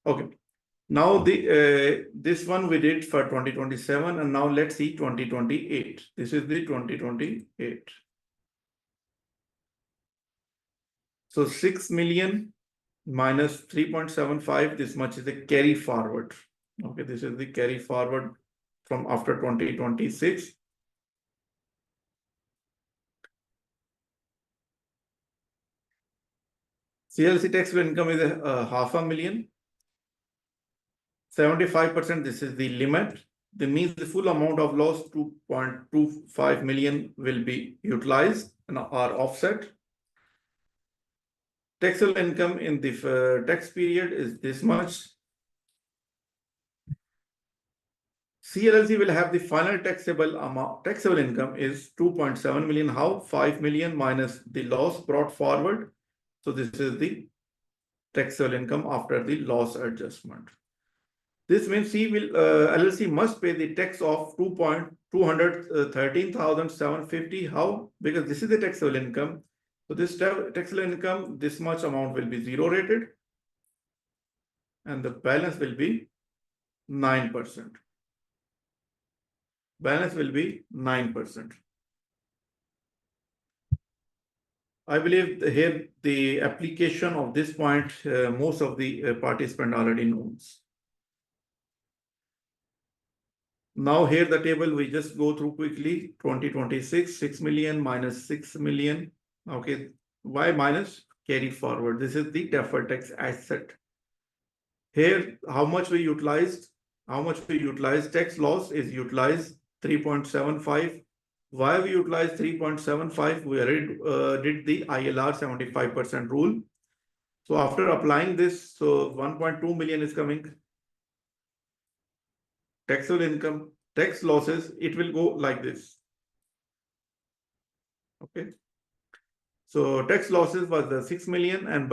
Okay, now the this one we did for 2027, and now let's see 2028. This is the 2028. So 6 million minus 3.75, this much is the carry forward. Okay, this is the carry forward from after 2026. CLC taxable income is 500,000. 75%, this is the limit. That means the full amount of loss, 2.25 million, will be utilized and are offset. Taxable income in the tax period is this much. CLLC will have the final taxable amount, taxable income is 2.7 million. How? 5 million minus the loss brought forward. So this is the taxable income after the loss adjustment. This means LLC must pay the tax of 213,750. How? Because this is the taxable income. So this taxable income, this much amount will be zero rated, and the balance will be 9%. Balance will be 9%. I believe here the application of this point, most of the participant already knows. Now here the table we just go through quickly. 2026, 6 million minus 6 million. Okay, why minus? Carry forward. This is the deferred tax asset. Here, how much we utilized? Tax loss is utilized 3.75. Why we utilize 3.75? We already did the ILR 75% rule. So after applying this, so 1.2 million is coming. Taxable income, tax losses, it will go like this. Okay. So tax losses was the 6 million and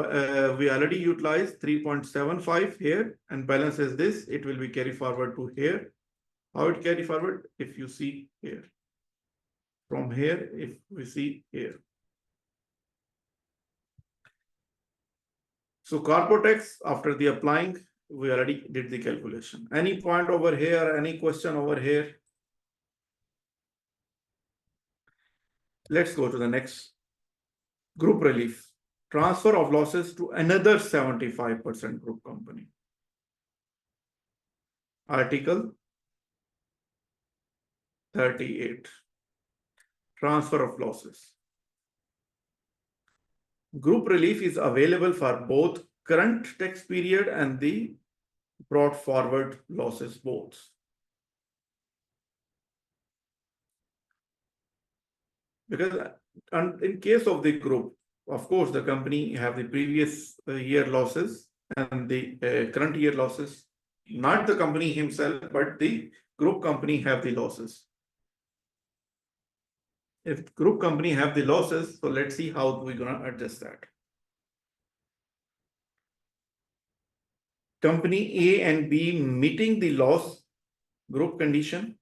we already utilized 3.75 here and balance is this. It will be carry forward to here. How it carry forward? If you see here. From here, if we see here. So corporate tax, after the applying, we already did the calculation. Any point over here, any question over here? Let's go to the next. Group relief. Transfer of losses to another 75% group company. Article 38. Transfer of losses. Group relief is available for both current tax period and the brought forward losses both. Because in case of the group, of course, the company have the previous year losses and the current year losses. Not the company himself, but the group company have the losses. If group company have the losses, so let's see how we're going to adjust that. Company A and B meeting the loss group condition.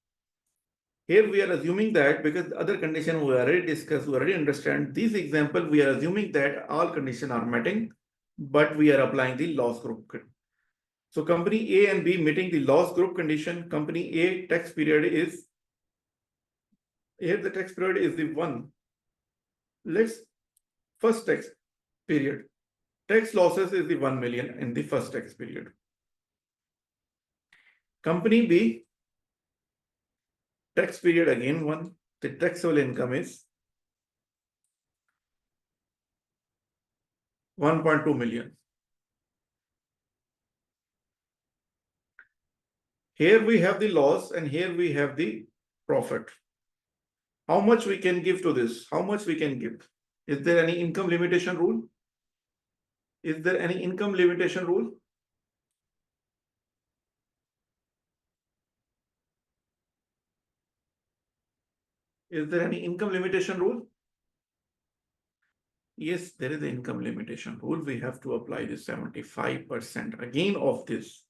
Here we are assuming that because the other condition we already discussed, we already understand this example, we are assuming that all conditions are meeting, but we are applying the loss group. So company A and B meeting the loss group condition, company A tax period is, here the tax period is the 1. Let's first tax period. Tax losses is the 1 million in the first tax period. Company B, tax period again 1. The taxable income is 1.2 million. Here we have the loss and here we have the profit. How much we can give to this? How much we can give? Is there any income limitation rule? Is there any income limitation rule? Is there any income limitation rule? Yes, there is an income limitation rule. We have to apply the 75% again of this.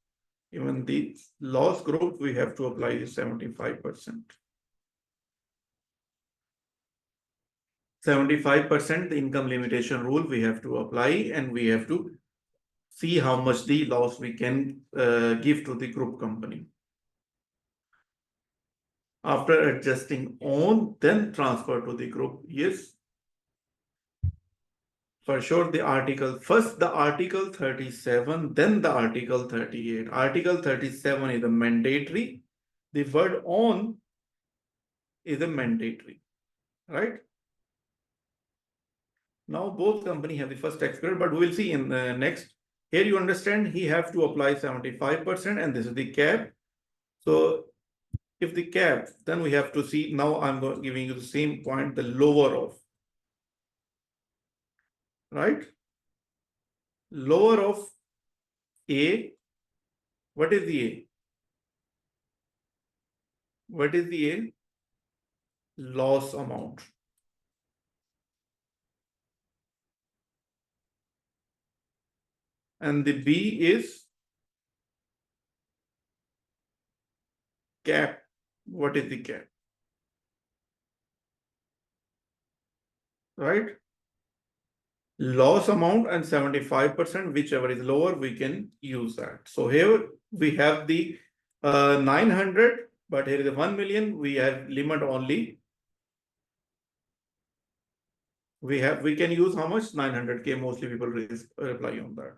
Even the loss group, we have to apply the 75%. 75% the income limitation rule we have to apply and we have to see how much the loss we can give to the group company. After adjusting on, then transfer to the group. Yes. For sure, the article, first the article 37, then the article 38. Article 37 is a mandatory. The word on is a mandatory, right? Now both company have the first tax period, but we'll see in the next. Here you understand he have to apply 75% and this is the cap. So if the cap, then we have to see, now I'm giving you the same point, the lower of, right? Lower of A, what is the A? What is the A? Loss amount. And the B is cap. What is the cap? Right? Loss amount and 75%, whichever is lower, we can use that. So here we have the 900, but here is a 1 million. We have limit only. We can use how much? 900K. Mostly people reply on that.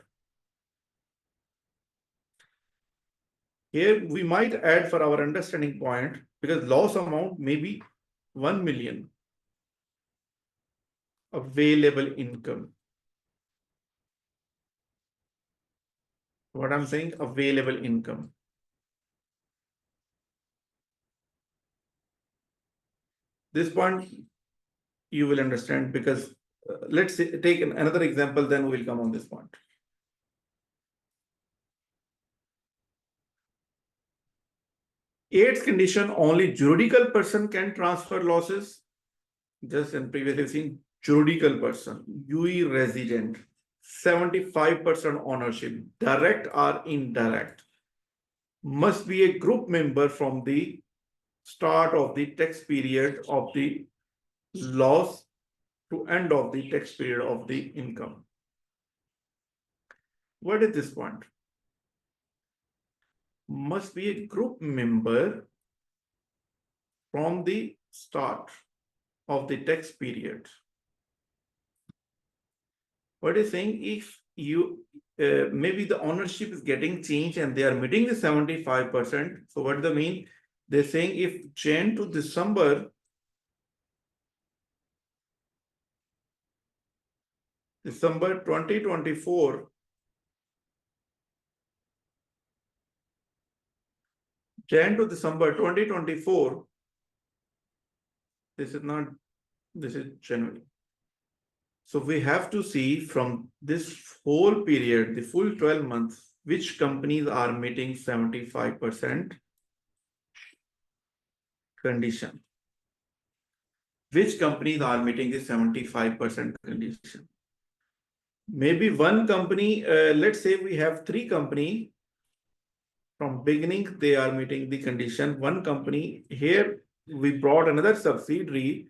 Here we might add for our understanding point, because loss amount may be 1 million. Available income. What I'm saying, available income. This point you will understand because let's take another example, then we will come on this point. Eighth condition, only juridical person can transfer losses. Just in previously seen, juridical person, UE resident, 75% ownership, direct or indirect, must be a group member from the start of the tax period of the loss to end of the tax period of the income. What is this point? Must be a group member from the start of the tax period. What is saying, if you maybe the ownership is getting changed and they are meeting the 75%. So what does that mean? They're saying if Jan to December 2024, Jan to December 2024, this is not, this is January. So we have to see from this whole period, the full 12 months, which companies are meeting 75% condition. Which companies are meeting the 75% condition. Maybe one company, let's say we have three companies. From beginning, they are meeting the condition. One company, here we brought another subsidiary.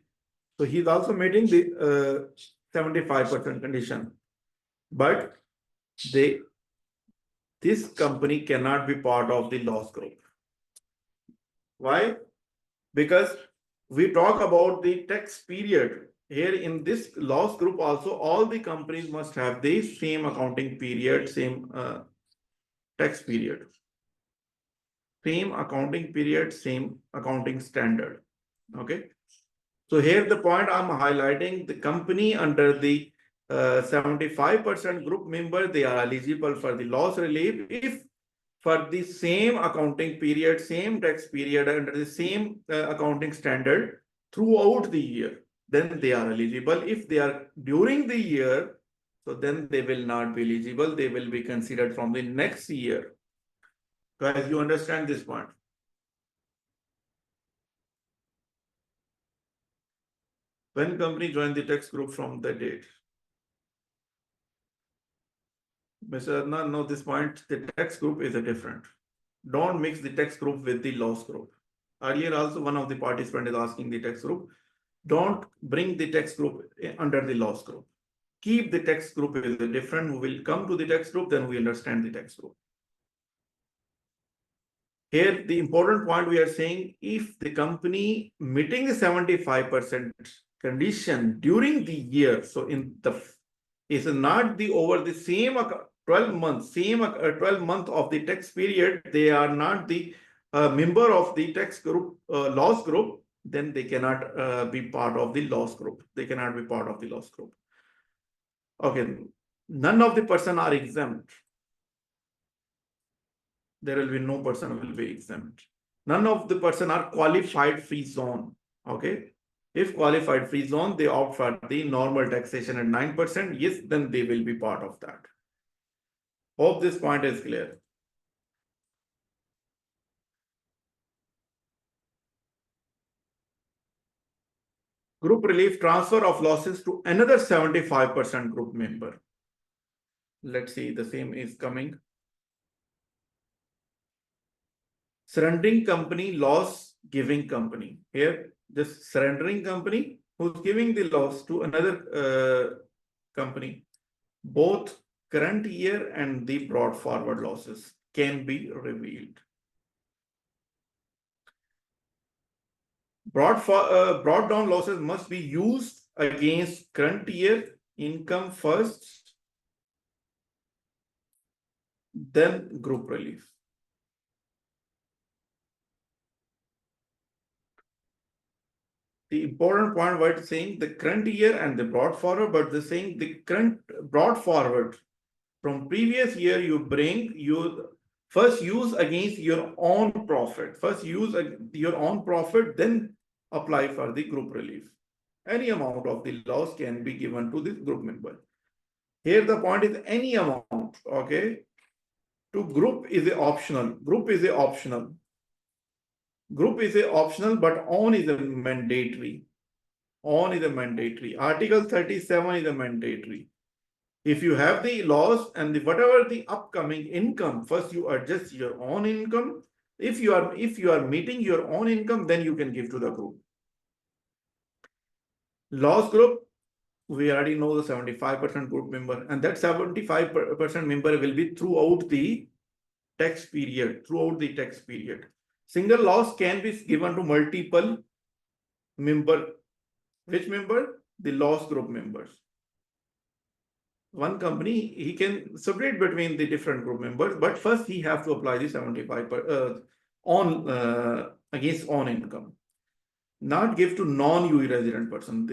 So he's also meeting the 75% condition. But this company cannot be part of the loss group. Why? Because we talk about the tax period. Here in this loss group also, all the companies must have the same accounting period, same tax period. Same accounting period, same accounting standard. Okay. So here the point I'm highlighting, the company under the 75% group member, they are eligible for the loss relief if for the same accounting period, same tax period, under the same accounting standard throughout the year, then they are eligible. If they are during the year, so then they will not be eligible. They will be considered from the next year. Guys, you understand this point? When company join the tax group from the date? Mr. Adnan, no, this point, the tax group is a different. Don't mix the tax group with the loss group. Earlier also, one of the participants is asking the tax group. Don't bring the tax group under the loss group. Keep the tax group is different. We will come to the tax group, then we understand the tax group. Here, the important point we are saying, if the company meeting the 75% condition during the year, so in the is not the over the same 12 months, same 12 month of the tax period, they are not the member of the tax group, loss group, then they cannot be part of the loss group. They cannot be part of the loss group. Okay, none of the person are exempt. There will be no person will be exempt. None of the person are qualified free zone. Okay. If qualified free zone, they opt for the normal taxation at 9%. Yes, then they will be part of that. Hope this point is clear. Group relief, transfer of losses to another 75% group member. Let's see, the same is coming. Surrendering company, loss giving company. Here, this surrendering company who's giving the loss to another company. Both current year and the brought forward losses can be revealed. Brought down losses must be used against current year income first, then group relief. The important point what saying the current year and the brought forward, but the saying the current brought forward from previous year you bring, you first use against your own profit. First use your own profit, then apply for the group relief. Any amount of the loss can be given to this group member. Here the point is any amount, okay? To group is a optional. Group is a optional. Group is a optional, but on is a mandatory. On is a mandatory. Article 37 is a mandatory. If you have the loss and whatever the upcoming income, first you adjust your own income. If you are meeting your own income, then you can give to the group. Loss group, we already know the 75% group member, and that 75% member will be throughout the tax period. Single loss can be given to multiple member. Which member? The loss group members. One company, he can separate between the different group members, but first he have to apply the 75% against own income. Not give to non-UE resident person.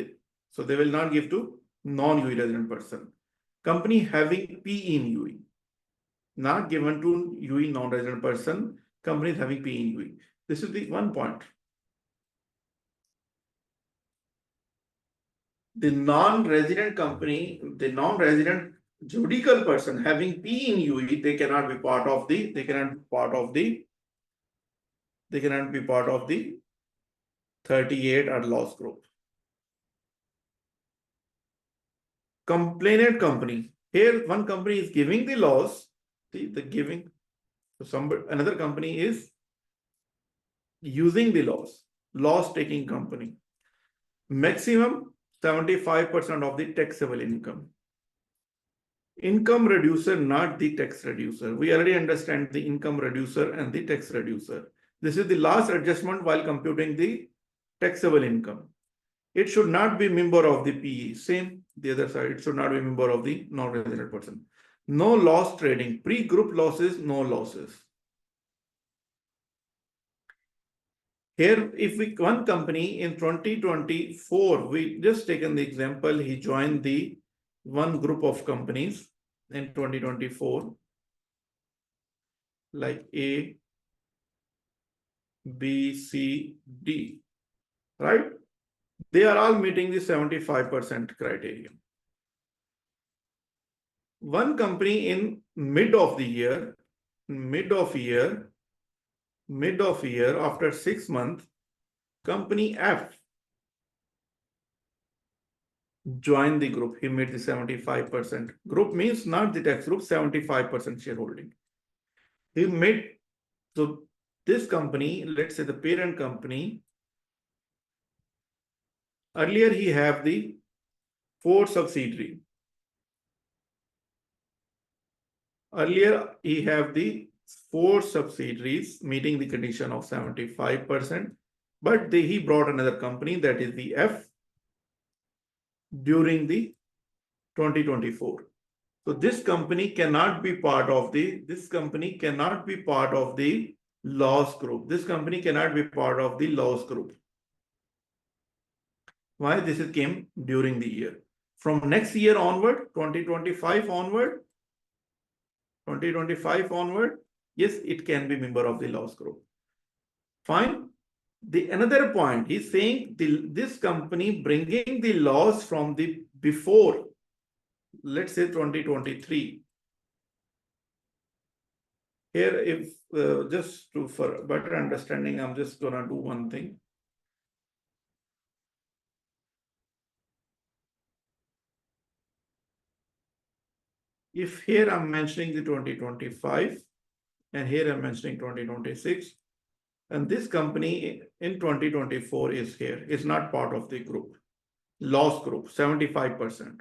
So they will not give to non-UE resident person. Company having P in UE. Not given to UE non-resident person. Companies having P in UE. This is the one point. The non-resident company, the non-resident juridical person having P in UE, they cannot be part of the 38 or loss group. Complainant company. Here one company is giving the loss. See the giving. So another company is using the loss. Loss taking company. Maximum 75% of the taxable income. Income reducer, not the tax reducer. We already understand the income reducer and the tax reducer. This is the last adjustment while computing the taxable income. It should not be member of the PE. Same, the other side, it should not be member of the non-resident person. No loss trading. Pre-group losses, no losses. Here, if one company in 2024, we just taken the example, he joined the one group of companies in 2024, like A, B, C, D, right? They are all meeting the 75% criteria. One company in mid of the year, after 6 months, company F joined the group. He made the 75%. Group means not the tax group, 75% shareholding. He made, so this company, let's say the parent company, earlier he have the 4 subsidiary. Earlier he have the 4 subsidiaries meeting the condition of 75%, but he brought another company, that is the F, during the 2024. So this company cannot be part of the loss group. This company cannot be part of the loss group. Why? This came during the year. From next year onward, 2025 onward, yes, it can be member of the loss group. Fine. The another point, he's saying this company bringing the loss from the before, let's say 2023. Here, if just for better understanding, I'm just gonna do one thing. If here I'm mentioning the 2025 and here I'm mentioning 2026, and this company in 2024 is here, is not part of the group, loss group, 75%.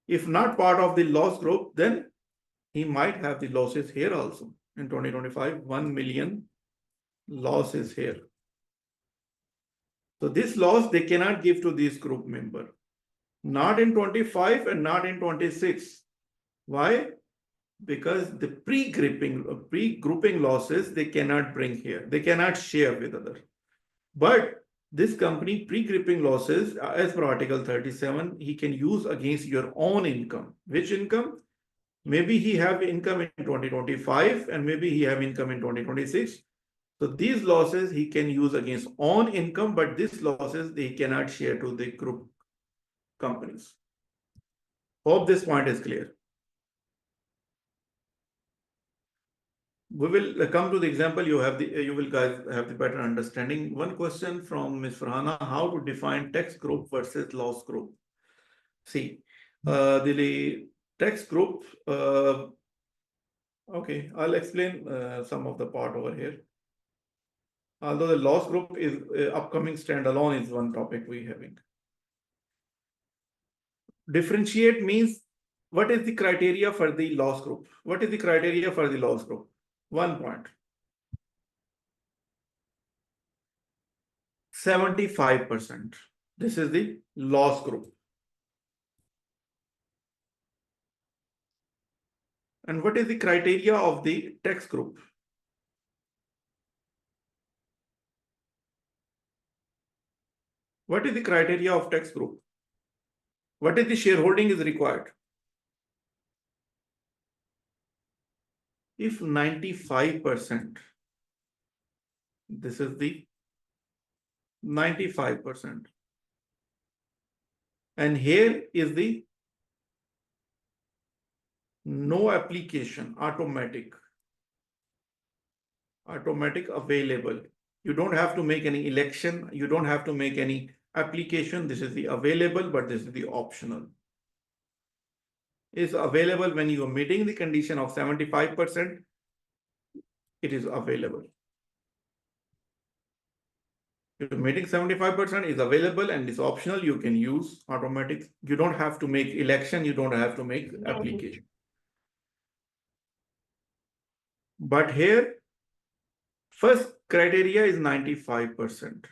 If not part of the loss group, then he might have the losses here also. In 2025, 1 million loss is here. So this loss they cannot give to this group member. Not in 25 and not in 26. Why? Because the pre-grouping losses they cannot bring here. They cannot share with others. But this company pre-grouping losses, as per Article 37, he can use against your own income. Which income? Maybe he have income in 2025 and maybe he have income in 2026. So these losses he can use against own income, but these losses they cannot share to the group companies. Hope this point is clear. We will come to the example. You will guys have the better understanding. One question from Ms. Farhana: how to define tax group versus loss group? See, the tax group. Okay, I'll explain some of the part over here. Although the loss group is upcoming standalone is one topic we having. Differentiate means what is the criteria for the loss group? What is the criteria for the loss group? 1 point. 75%. This is the loss group. And what is the criteria of the tax group? What is the criteria of tax group? What is the shareholding is required? If 95%, this is the 95%. And here is the no application, automatic available. You don't have to make any election. You don't have to make any application. This is the available, but this is the optional. Is available when you are meeting the condition of 75%. It is available. If you're meeting 75% is available and is optional, you can use automatic. You don't have to make election. You don't have to make application. But here, first criteria is 95%.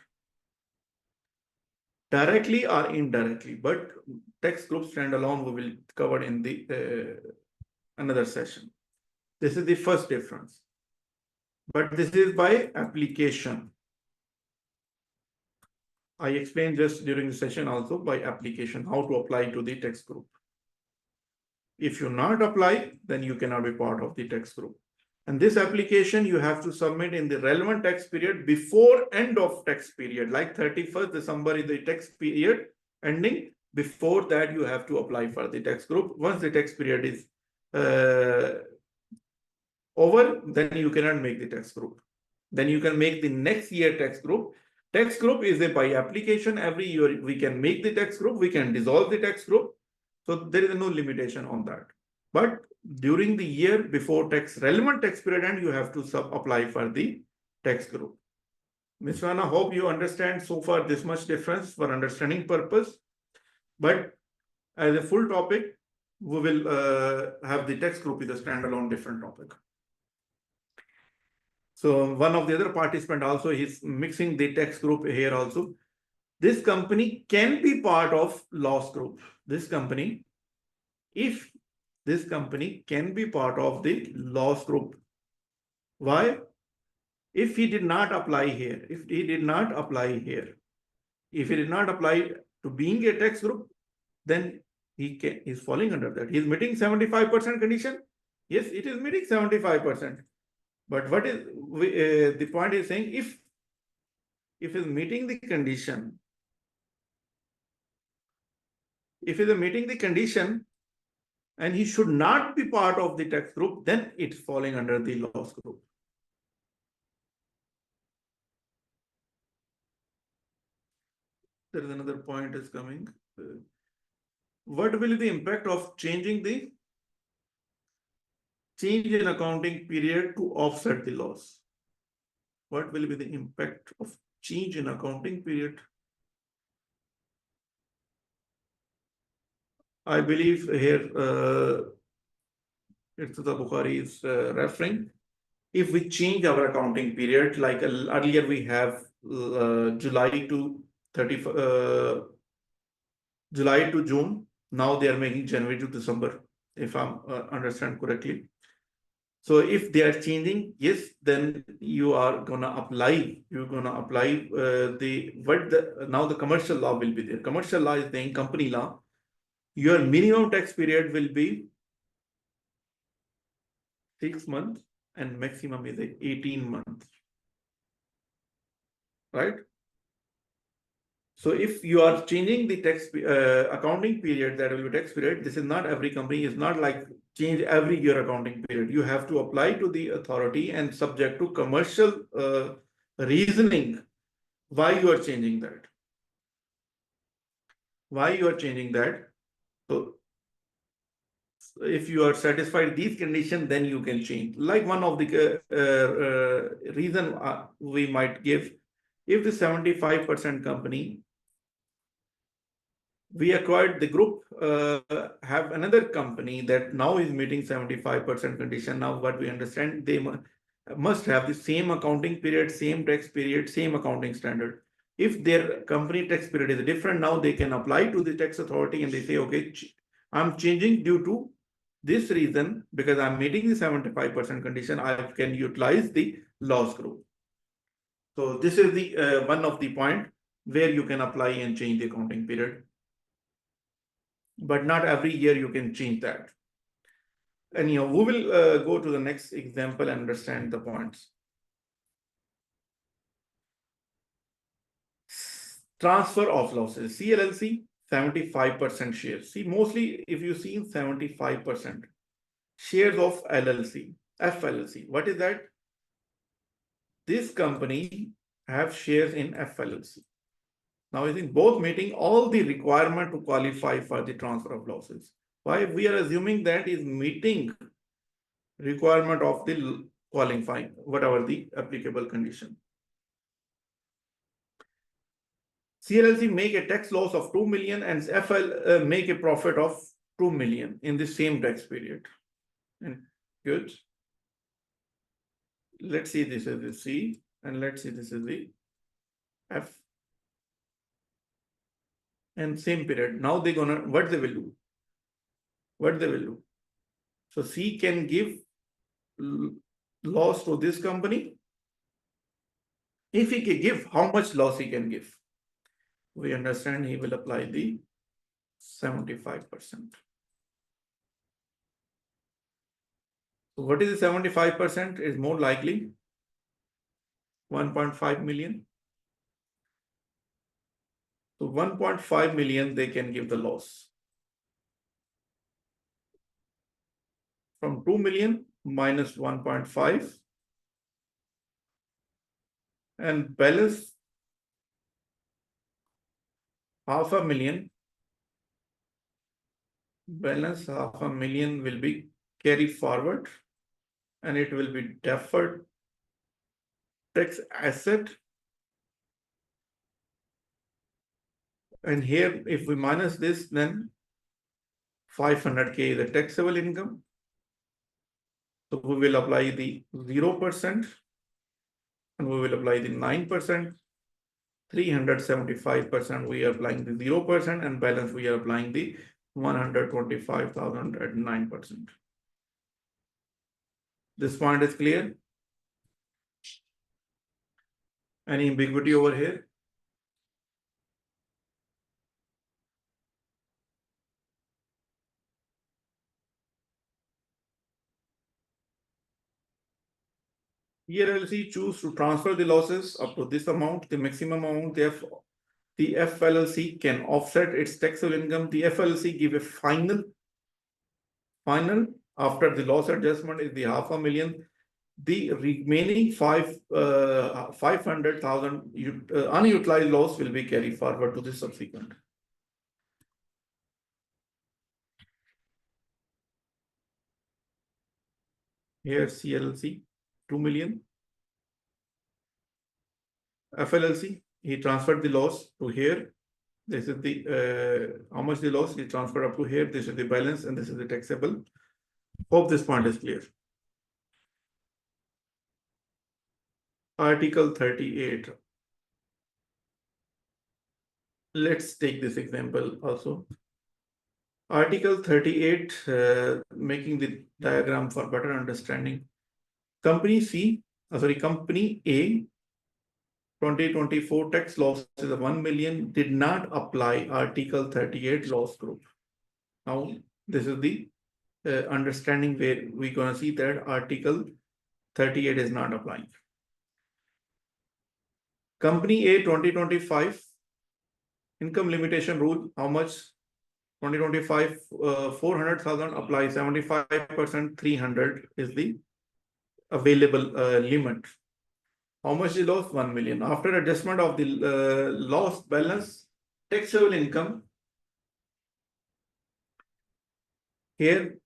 Directly or indirectly, but tax group standalone we will cover in the another session. This is the first difference. But this is by application. I explained just during the session also by application, how to apply to the tax group. If you not apply, then you cannot be part of the tax group. And this application you have to submit in the relevant tax period before end of tax period, like 31st December is the tax period ending. Before that, you have to apply for the tax group. Once the tax period is over, then you cannot make the tax group. Then you can make the next year tax group. Tax group is a by application. Every year we can make the tax group. We can dissolve the tax group. So there is no limitation on that. But during the year before relevant tax period end, you have to apply for the tax group. Ms. Rana, hope you understand so far this much difference for understanding purpose. But as a full topic, we will have the tax group is a standalone different topic. So one of the other participant also is mixing the tax group here also. This company can be part of loss group. This company, if this company can be part of the loss group. Why? If he did not apply here, if he did not apply to being a tax group, then he is falling under that. He is meeting 75% condition. Yes, it is meeting 75%. But what is the point is saying, if it is meeting the condition, if it is meeting the condition and he should not be part of the tax group, then it's falling under the loss group. There is another point is coming. What will be the impact of change in accounting period to offset the loss? What will be the impact of change in accounting period? I believe here it's the Bukhari is referring. If we change our accounting period, like earlier we have July to June. Now they are making January to December, if I'm understand correctly. So if they are changing, yes, then you are gonna apply. You're gonna apply now the commercial law will be there. Commercial law is the company law. Your minimum tax period will be 6 months and maximum is 18 months. right? So if you are changing the tax accounting period, that will be tax period. This is not every company is not like change every year accounting period. You have to apply to the authority and subject to commercial reasoning why you are changing that. Why you are changing that. So if you are satisfied these conditions, then you can change. Like one of the reason we might give, if the 75% company we acquired the group have another company that now is meeting 75% condition. Now what we understand, they must have the same accounting period, same tax period, same accounting standard. If their company tax period is different, now they can apply to the tax authority and they say, okay, I'm changing due to this reason, because I'm meeting the 75% condition, I can utilize the loss group. So this is the one of the point where you can apply and change the accounting period. But not every year you can change that. Anyhow, we will go to the next example and understand the points. Transfer of losses. CLLC, 75% shares. See, mostly if you see 75% shares of LLC, FLLC. What is that? This company have shares in FLLC. Now, is in both meeting all the requirement to qualify for the transfer of losses. Why? We are assuming that is meeting requirement of the qualifying, whatever the applicable condition. CLLC make a tax loss of 2 million and FL make a profit of 2 million in the same tax period. And good. Let's see, this is the C, and let's see, this is the F. And same period. Now they're gonna, what they will do? What they will do? So C can give loss to this company. If he can give, how much loss he can give? We understand he will apply the 75%. So what is the 75%? Is more likely 1.5 million. So 1.5 million they can give the loss. From 2 million minus 1.5 and balance half a million. Balance half a million will be carried forward and it will be deferred tax asset. And here, if we minus this, then 500K is the taxable income. So we will apply the 0% and we will apply the 9%. 375% we are applying the 0% and balance we are applying the 125,000 at 9%. This point is clear? Any ambiguity over here? Here LLC choose to transfer the losses up to this amount, the maximum amount. Therefore, the FLLC can offset its taxable income. The FLLC give a final after the loss adjustment is the half a million. The remaining 500,000 unutilized loss will be carried forward to the subsequent. Here CLLC 2 million. FLLC, he transferred the loss to here. This is the how much the loss he transferred up to here. This is the balance and this is the taxable. Hope this point is clear. Article 38. Let's take this example also. Article 38, making the diagram for better understanding. Company A, 2024 tax losses of 1 million did not apply Article 38 loss group. Now, this is the understanding where we're going to see that Article 38 is not applying. Company A 2025 income limitation rule, how much? 2025, 400,000 apply, 75%, 300 is the available limit. How much is lost? 1 million. After adjustment of the lost balance, taxable income, here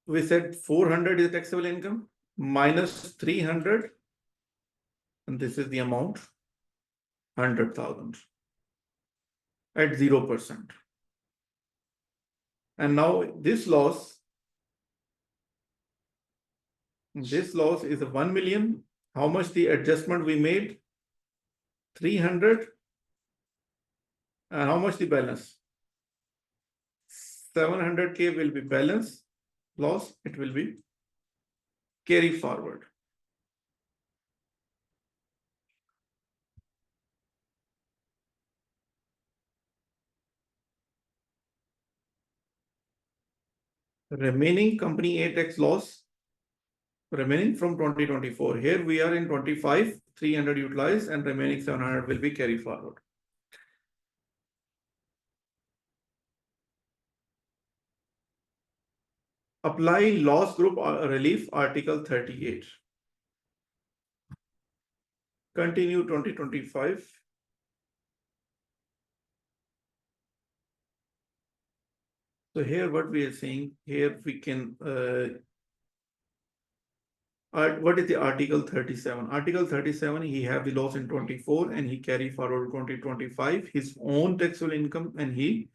we said 400 is taxable income minus 300, and this is the amount, 100,000 at 0%. And now this loss is 1 million. How much the adjustment we made? 300. And how much the balance? 700K will be balance loss. It will be carry forward. Remaining company A tax loss remaining from 2024. Here we are in 25, 300 utilized and remaining 700 will be carry forward. Apply loss group relief article 38. Continue 2025. So here what we are saying, here we can, what is the article 37? Article 37, he have the loss in 24 and he carry forward 2025, his own taxable income, and he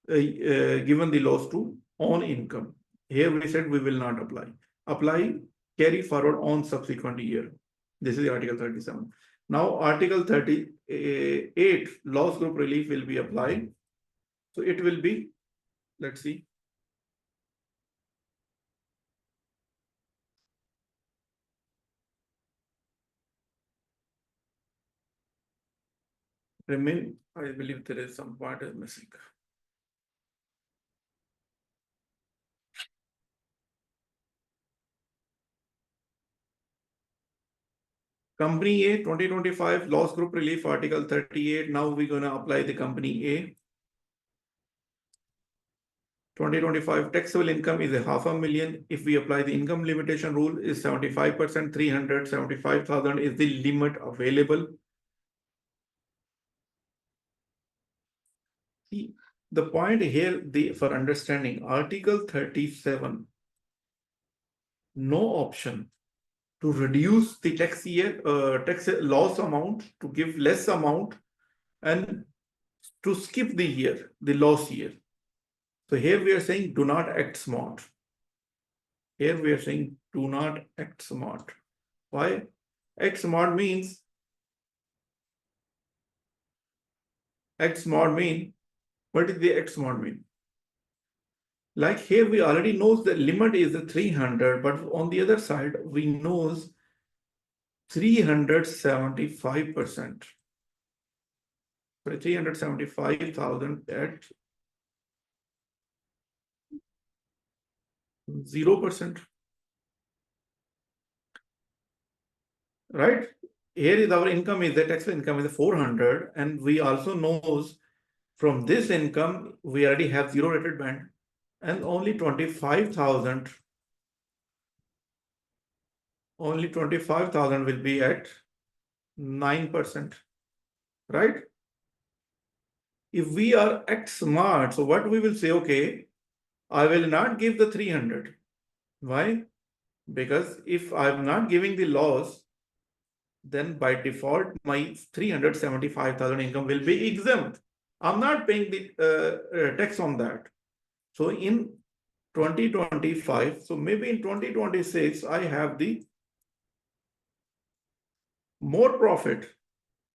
given the loss to own income. Here we said we will not apply. Apply carry forward on subsequent year. This is Article 37. Now Article 38 loss group relief will be applied. So it will be, let's see. Remain, I believe there is some part is missing. Company A 2025 loss group relief article 38. Now we're going to apply the company A. 2025 taxable income is 500,000. If we apply the income limitation rule is 75%, 375,000 is the limit available. See, the point here for understanding article 37, no option to reduce the tax loss amount, to give less amount, and to skip the year, the loss year. So here we are saying do not act smart. Here we are saying do not act smart. Why? Act smart means, what did the act smart mean? Like here we already knows the limit is the 300, but on the other side we knows 375%. So 375,000 at 0%. Right? Here is our income, is the taxable income is 400, and we also knows from this income we already have zero rated band, and only 25,000 will be at 9%. Right? If we are act smart, so what we will say, okay, I will not give the 300. Why? Because if I'm not giving the loss, then by default, my 375,000 income will be exempt. I'm not paying the tax on that. So in 2025, so maybe in 2026, I have the more profit.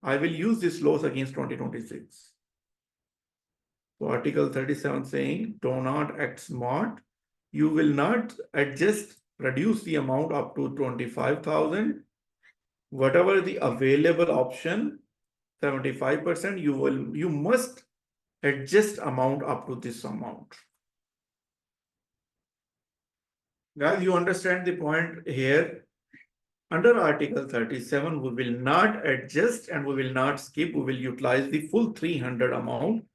I will use this loss against 2026. So Article 37 saying, do not act smart. You will not reduce the amount up to 25,000. Whatever the available option, 75%, you must adjust amount up to this amount. Guys, you understand the point here? Under Article 37, we will not adjust and we will not skip. We will utilize the full 300 amount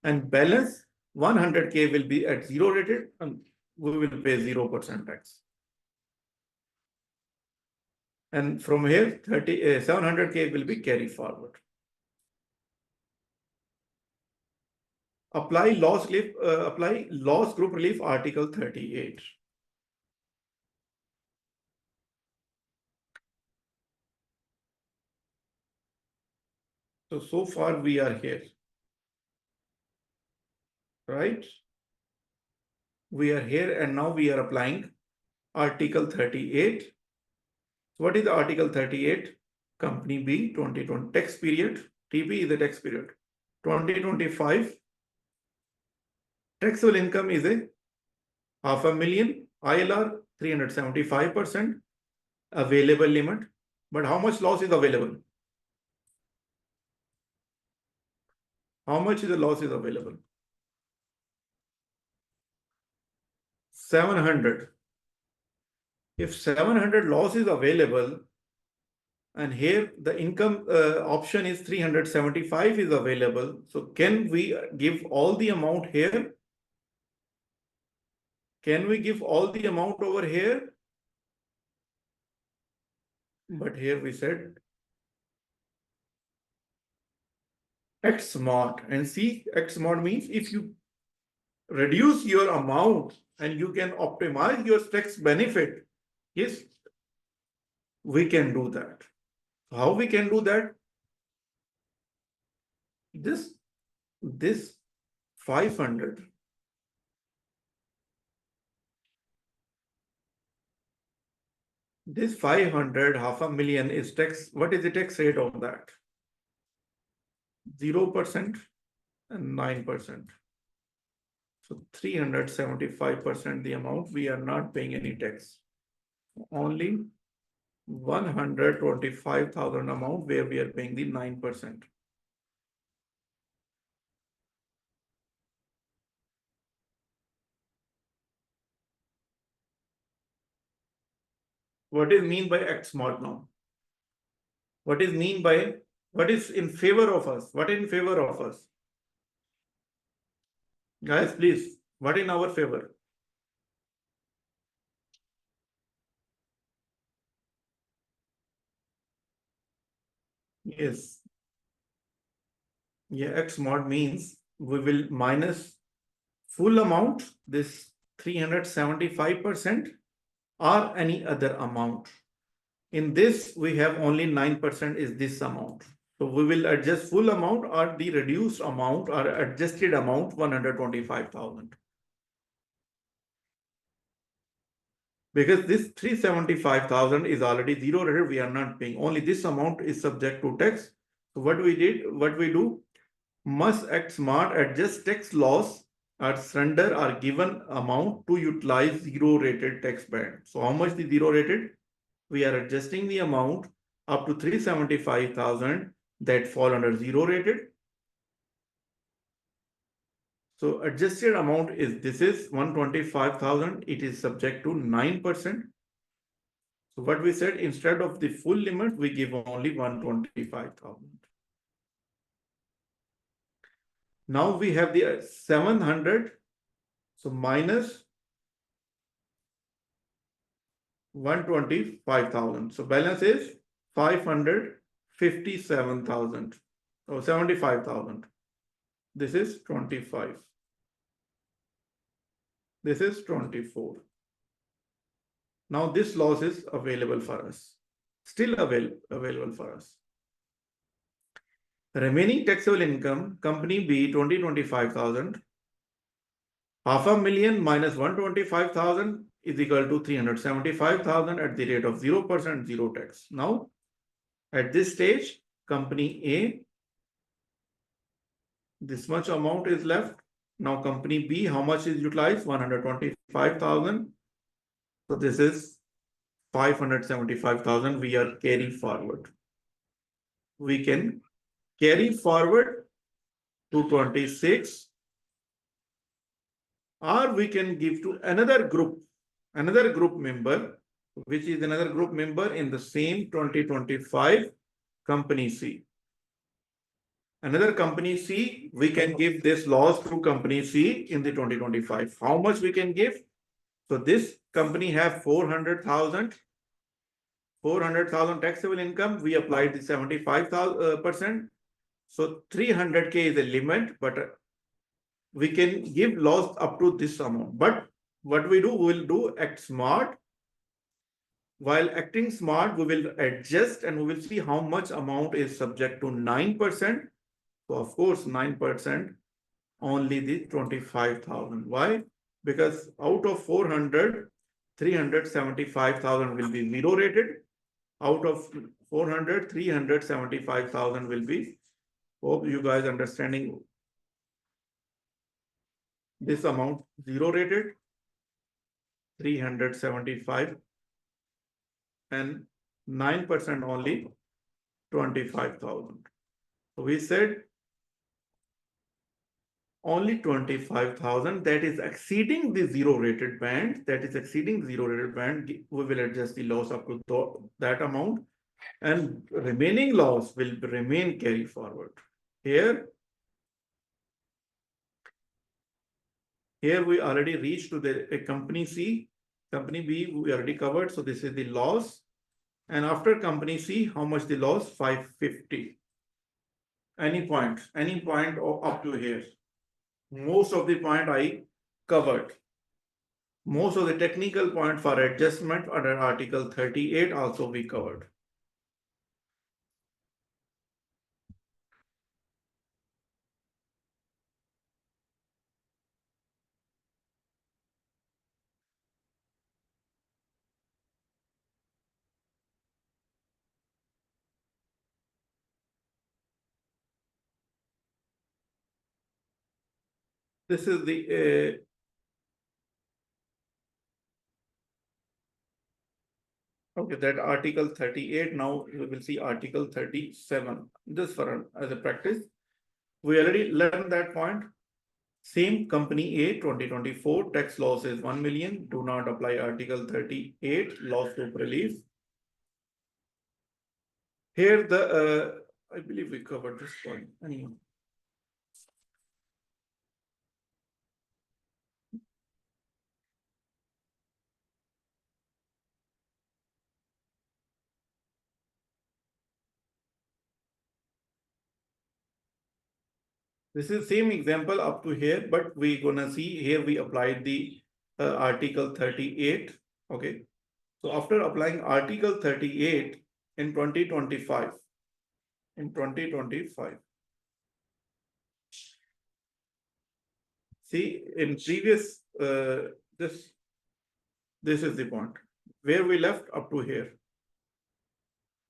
and balance 100K will be at zero rated and we will pay 0% tax. And from here, 700K will be carried forward. Apply loss group relief Article 38. So far we are here, right? We are here and now we are applying Article 38. What is the Article 38? Company B 2020 tax period. TB is the tax period. 2025 taxable income is a $500,000 ILR 375% available limit. But how much loss is available? How much is the loss is available? 700. If 700 loss is available, and here the income option is 375 is available. So can we give all the amount here? Can we give all the amount over here? But here we said X mod, and see X mod means if you reduce your amount and you can optimize your tax benefit, yes, we can do that. How we can do that? This 500. This 500, $500,000 is tax. What is the tax rate on that? 0% and 9%. So 375% the amount, we are not paying any tax. Only 125,000 amount where we are paying the 9%. What is mean by X mod now? What is mean by, what is in favor of us? What in favor of us? Guys, please, what in our favor? Yes. Yeah, X mod means we will minus full amount, this 375% or any other amount. In this, we have only 9% is this amount. So we will adjust full amount or the reduced amount or adjusted amount 125,000. Because this 375,000 is already zero rated, we are not paying. Only this amount is subject to tax. So what we do, must act smart, adjust tax laws or surrender or given amount to utilize zero rated tax band. So how much the zero rated? We are adjusting the amount up to 375,000 that fall under zero rated. So adjusted amount is, this is 125,000. It is subject to 9%. So what we said, instead of the full limit, we give only 125,000. Now we have the 700. So minus 125,000. So balance is 557,000 or 75,000. This is 25. This is 24. Now this loss is available for us. Still available for us. Remaining taxable income, company B 25,000. $500,000 minus 125,000 is equal to 375,000 at the rate of 0%, zero tax. Now, at this stage, company A, this much amount is left. Now, company B, how much is utilized? 125,000. So this is 575,000 we are carrying forward. We can carry forward to 26, or we can give to another group member which is another group member in the same 2025 company C. Another company C, we can give this loss to company C in the 2025. How much we can give? So this company have 400,000 taxable income. We applied the 75%. So 300K is the limit, but we can give loss up to this amount. But what we do, we will do act smart. While acting smart, we will adjust and we will see how much amount is subject to 9%. So of course, 9%, only the 25,000. Why? Because out of 400, 375,000 will be zero rated. Out of 400, 375,000 will be, hope you guys understanding this amount, zero rated, 375 and 9% only 25,000. So we said only 25,000 that is exceeding the zero rated band, we will adjust the loss up to that amount, and remaining loss will remain carry forward. Here we already reached to the company C, company B we already covered. So this is the loss. And after company C, how much the loss? 550. Any point up to here. Most of the point I covered. Most of the technical point for adjustment under Article 38 also we covered. This is the okay, that Article 38. Now we will see Article 37. Just for as a practice, we already learned that point. Same company A, 2024 tax loss is 1 million. Do not apply Article 38 loss to relief. Here the I believe we covered this point. Anyway. This is same example up to here, but we gonna see here we applied the Article 38. Okay. So after applying Article 38 in 2025, see in previous this is the point where we left up to here.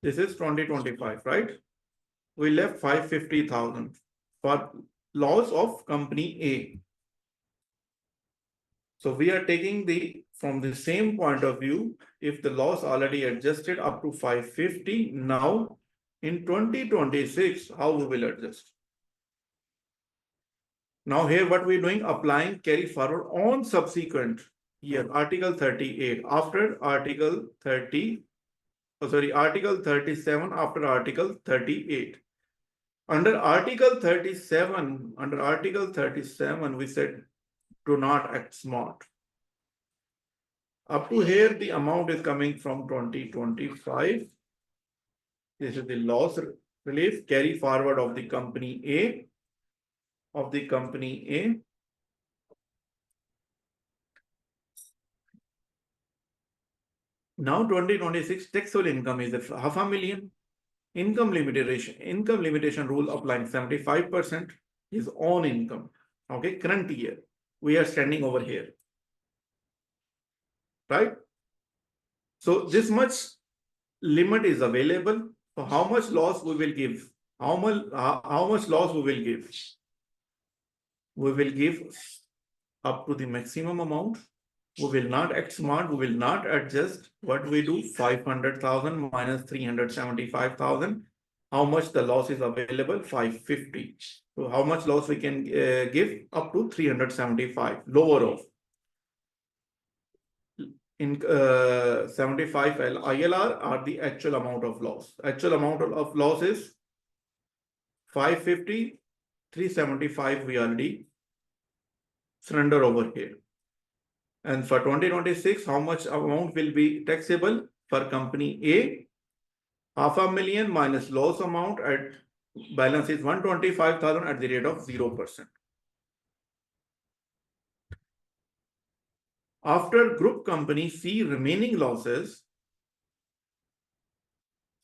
This is 2025, right? We left 550,000 for loss of company A. So we are taking from the same point of view, if the loss already adjusted up to 550, now in 2026, how we will adjust? Now here what we're doing, applying carry forward on subsequent year, Article 38, after Article 30, Article 37 after Article 38. Under Article 37, we said, do not act smart. Up to here, the amount is coming from 2025. This is the loss relief carry forward of the company A. Now 2026 taxable income is $500,000. Income limitation rule applying 75% is own income. Okay, current year. We are standing over here. Right? So this much limit is available. So how much loss we will give? How much loss we will give? We will give up to the maximum amount. We will not act smart. We will not adjust. What we do? 500,000 minus 375,000. How much the loss is available? 550. So how much loss we can give? Up to 375. Lower off. in 75 ILR are the actual amount of loss. Actual amount of loss is 550, 375 we already surrender over here. And for 2026, how much amount will be taxable for company A? 500,000 minus loss amount at balance is 125,000 at the rate of 0%. After group company C remaining losses,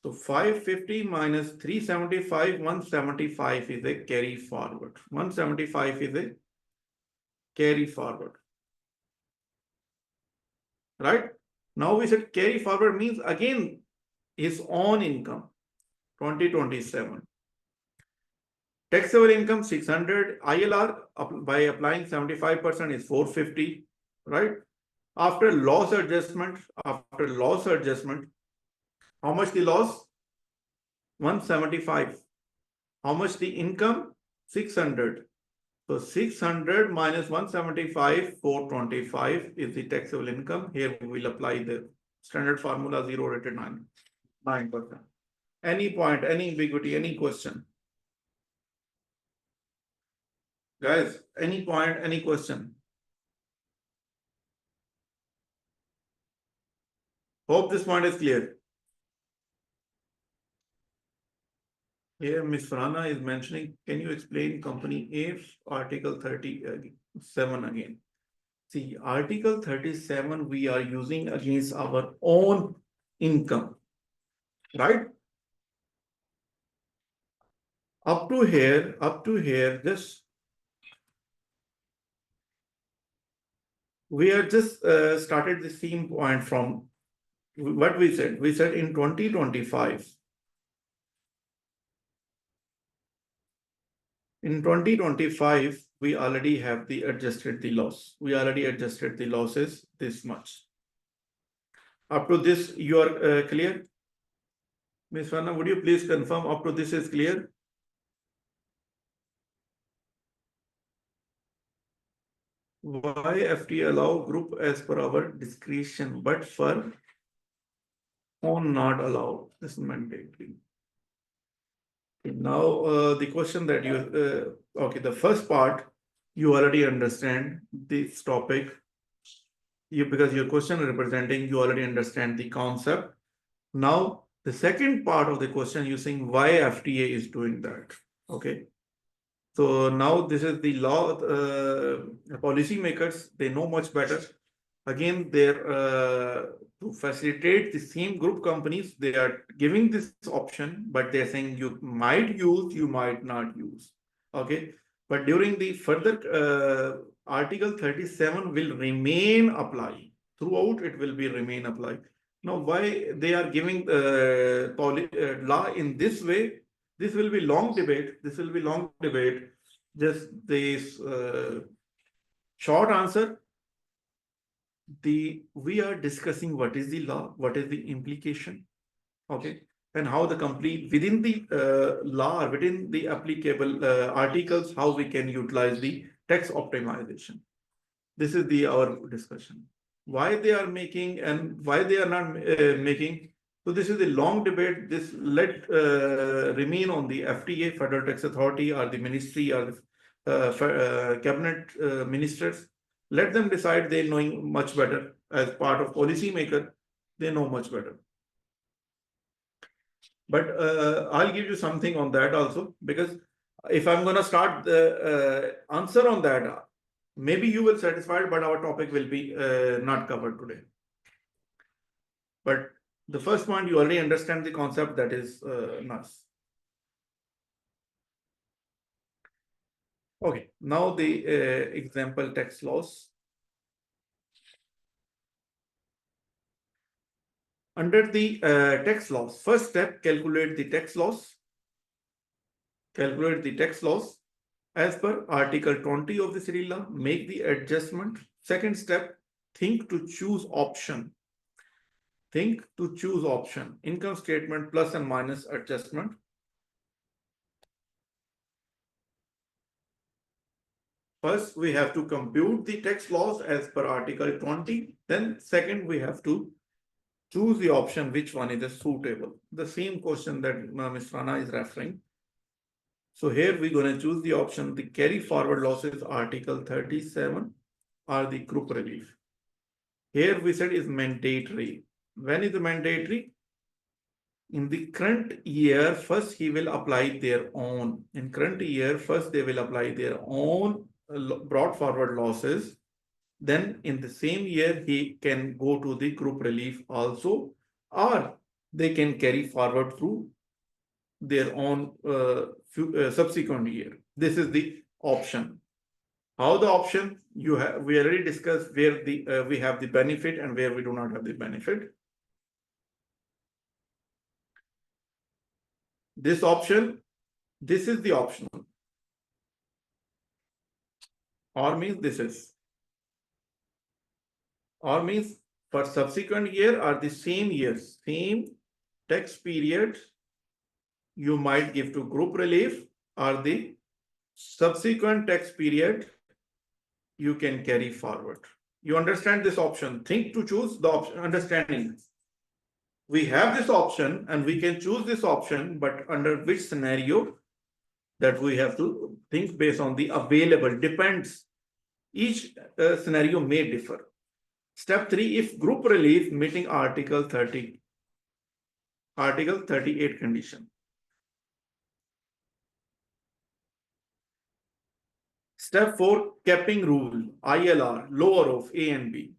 so 550 minus 375, 175 is a carry forward. 175 is a carry forward. Right? Now we said carry forward means again his own income, 2027. Taxable income 600, ILR by applying 75% is 450, right? After loss adjustment, how much the loss? 175. How much the income? 600. So 600 minus 175, 425 is the taxable income. Here we will apply the standard formula 0 rated 9%. Any point, any ambiguity, any question? Guys, any point, any question? Hope this point is clear. Here, Ms. Farhana is mentioning, can you explain company A's Article 37 again? See, Article 37 we are using against our own income, right? Up to here, this we are just started the same point from what we said. We said in 2025. In 2025, we already have adjusted the loss. We already adjusted the losses this much. Up to this, you are clear? Ms. Vanna, would you please confirm up to this is clear? Why FTA allow group as per our discretion, but for own not allowed? This is mandatory. Now, the question that you, okay, the first part, you already understand this topic. Because your question representing, you already understand the concept. Now, the second part of the question, you're saying why FTA is doing that. Okay. So now this is the law, policymakers, they know much better. Again, they're to facilitate the same group companies, they are giving this option, but they're saying you might use, you might not use. Okay. But during the further Article 37 will remain apply. Throughout, it will be remain apply. Now, why they are giving law in this way? This will be long debate. This will be long debate. Just this short answer. We are discussing what is the law, what is the implication, okay, and how the company within the law, within the applicable articles, how we can utilize the tax optimization. This is our discussion. Why they are making and why they are not making. So this is a long debate. This let remain on the FTA, Federal Tax Authority, or the ministry, or the cabinet ministers. Let them decide. They knowing much better as part of policymaker. They know much better. But I'll give you something on that also, because if I'm going to start the answer on that, maybe you will satisfied, but our topic will be not covered today. But the first point, you already understand the concept, that is NAS. Okay, now the example tax loss. Under the tax loss, first step, calculate the tax loss. Calculate the tax loss as per Article 20 of the Civil Law. Make the adjustment. Second step, think to choose option. Think to choose option. Income statement plus and minus adjustment. First, we have to compute the tax laws as per Article 20. Then second, we have to choose the option which one is suitable. The same question that Ms. Rana is referring. So here we're going to choose the option, the carry forward losses, Article 37, or the group relief. Here we said is mandatory. When is the mandatory? In the current year, first he will apply their own. In current year, first they will apply their own brought forward losses. Then in the same year, he can go to the group relief also, or they can carry forward through their own subsequent year. This is the option. How the option you have, we already discussed where the we have the benefit and where we do not have the benefit. This option, this is the optional, or means this is, or means for subsequent year or the same years, same tax period, you might give to group relief, or the subsequent tax period you can carry forward. You understand this option. Think to choose the option, understanding. We have this option and we can choose this option, but under which scenario, that we have to think based on the available, depends. Each scenario may differ. Step 3, if group relief meeting Article 38 condition. Step 4, capping rule, ILR, lower of A and B.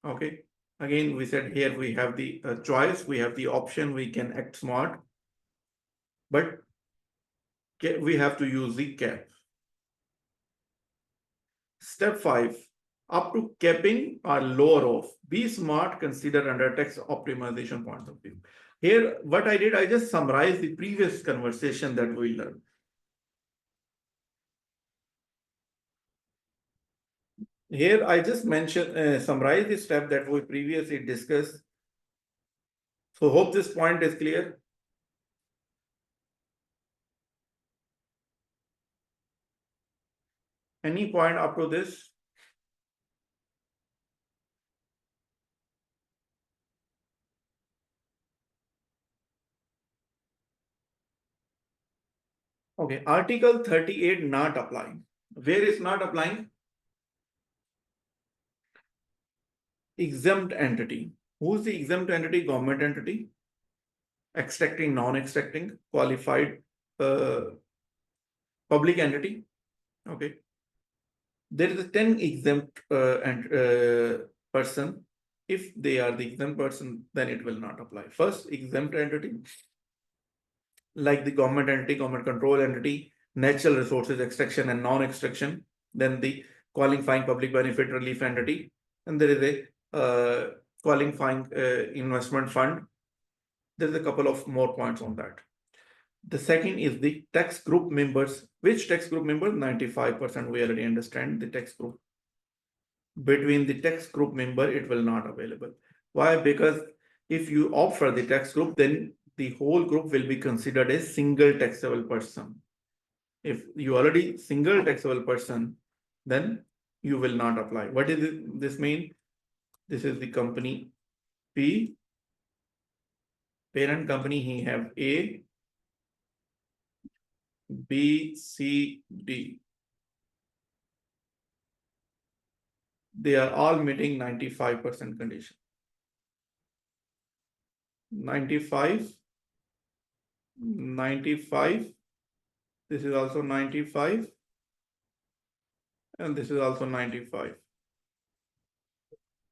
Okay. Again, we said here we have the choice, we have the option, we can act smart, but we have to use the cap. Step 5, up to capping or lower of. Be smart, consider under tax optimization point of view. Here, what I did, I just summarized the previous conversation that we learned. Here, I just mentioned, summarize the step that we previously discussed. So, hope this point is clear. Any point up to this? Okay, Article 38 not applying. Where is not applying? Exempt entity. Who's the exempt entity? Government entity. Extracting, non-extracting, qualified public entity. Okay. There is a 10 exempt person. If they are the exempt person, then it will not apply. First, exempt entity, like the government entity, government control entity, natural resources extraction and non-extraction, then the qualifying public benefit relief entity, and there is a qualifying investment fund. There's a couple of more points on that. The second is the tax group members. Which tax group members? 95%. We already understand the tax group. Between the tax group member, it will not available. Why? Because if you opt for the tax group, then the whole group will be considered a single taxable person. If you already single taxable person, then you will not apply. What does this mean? This is the company P, parent company, he have A, B, C, D. They are all meeting 95% condition. 95, 95, this is also 95, and this is also 95.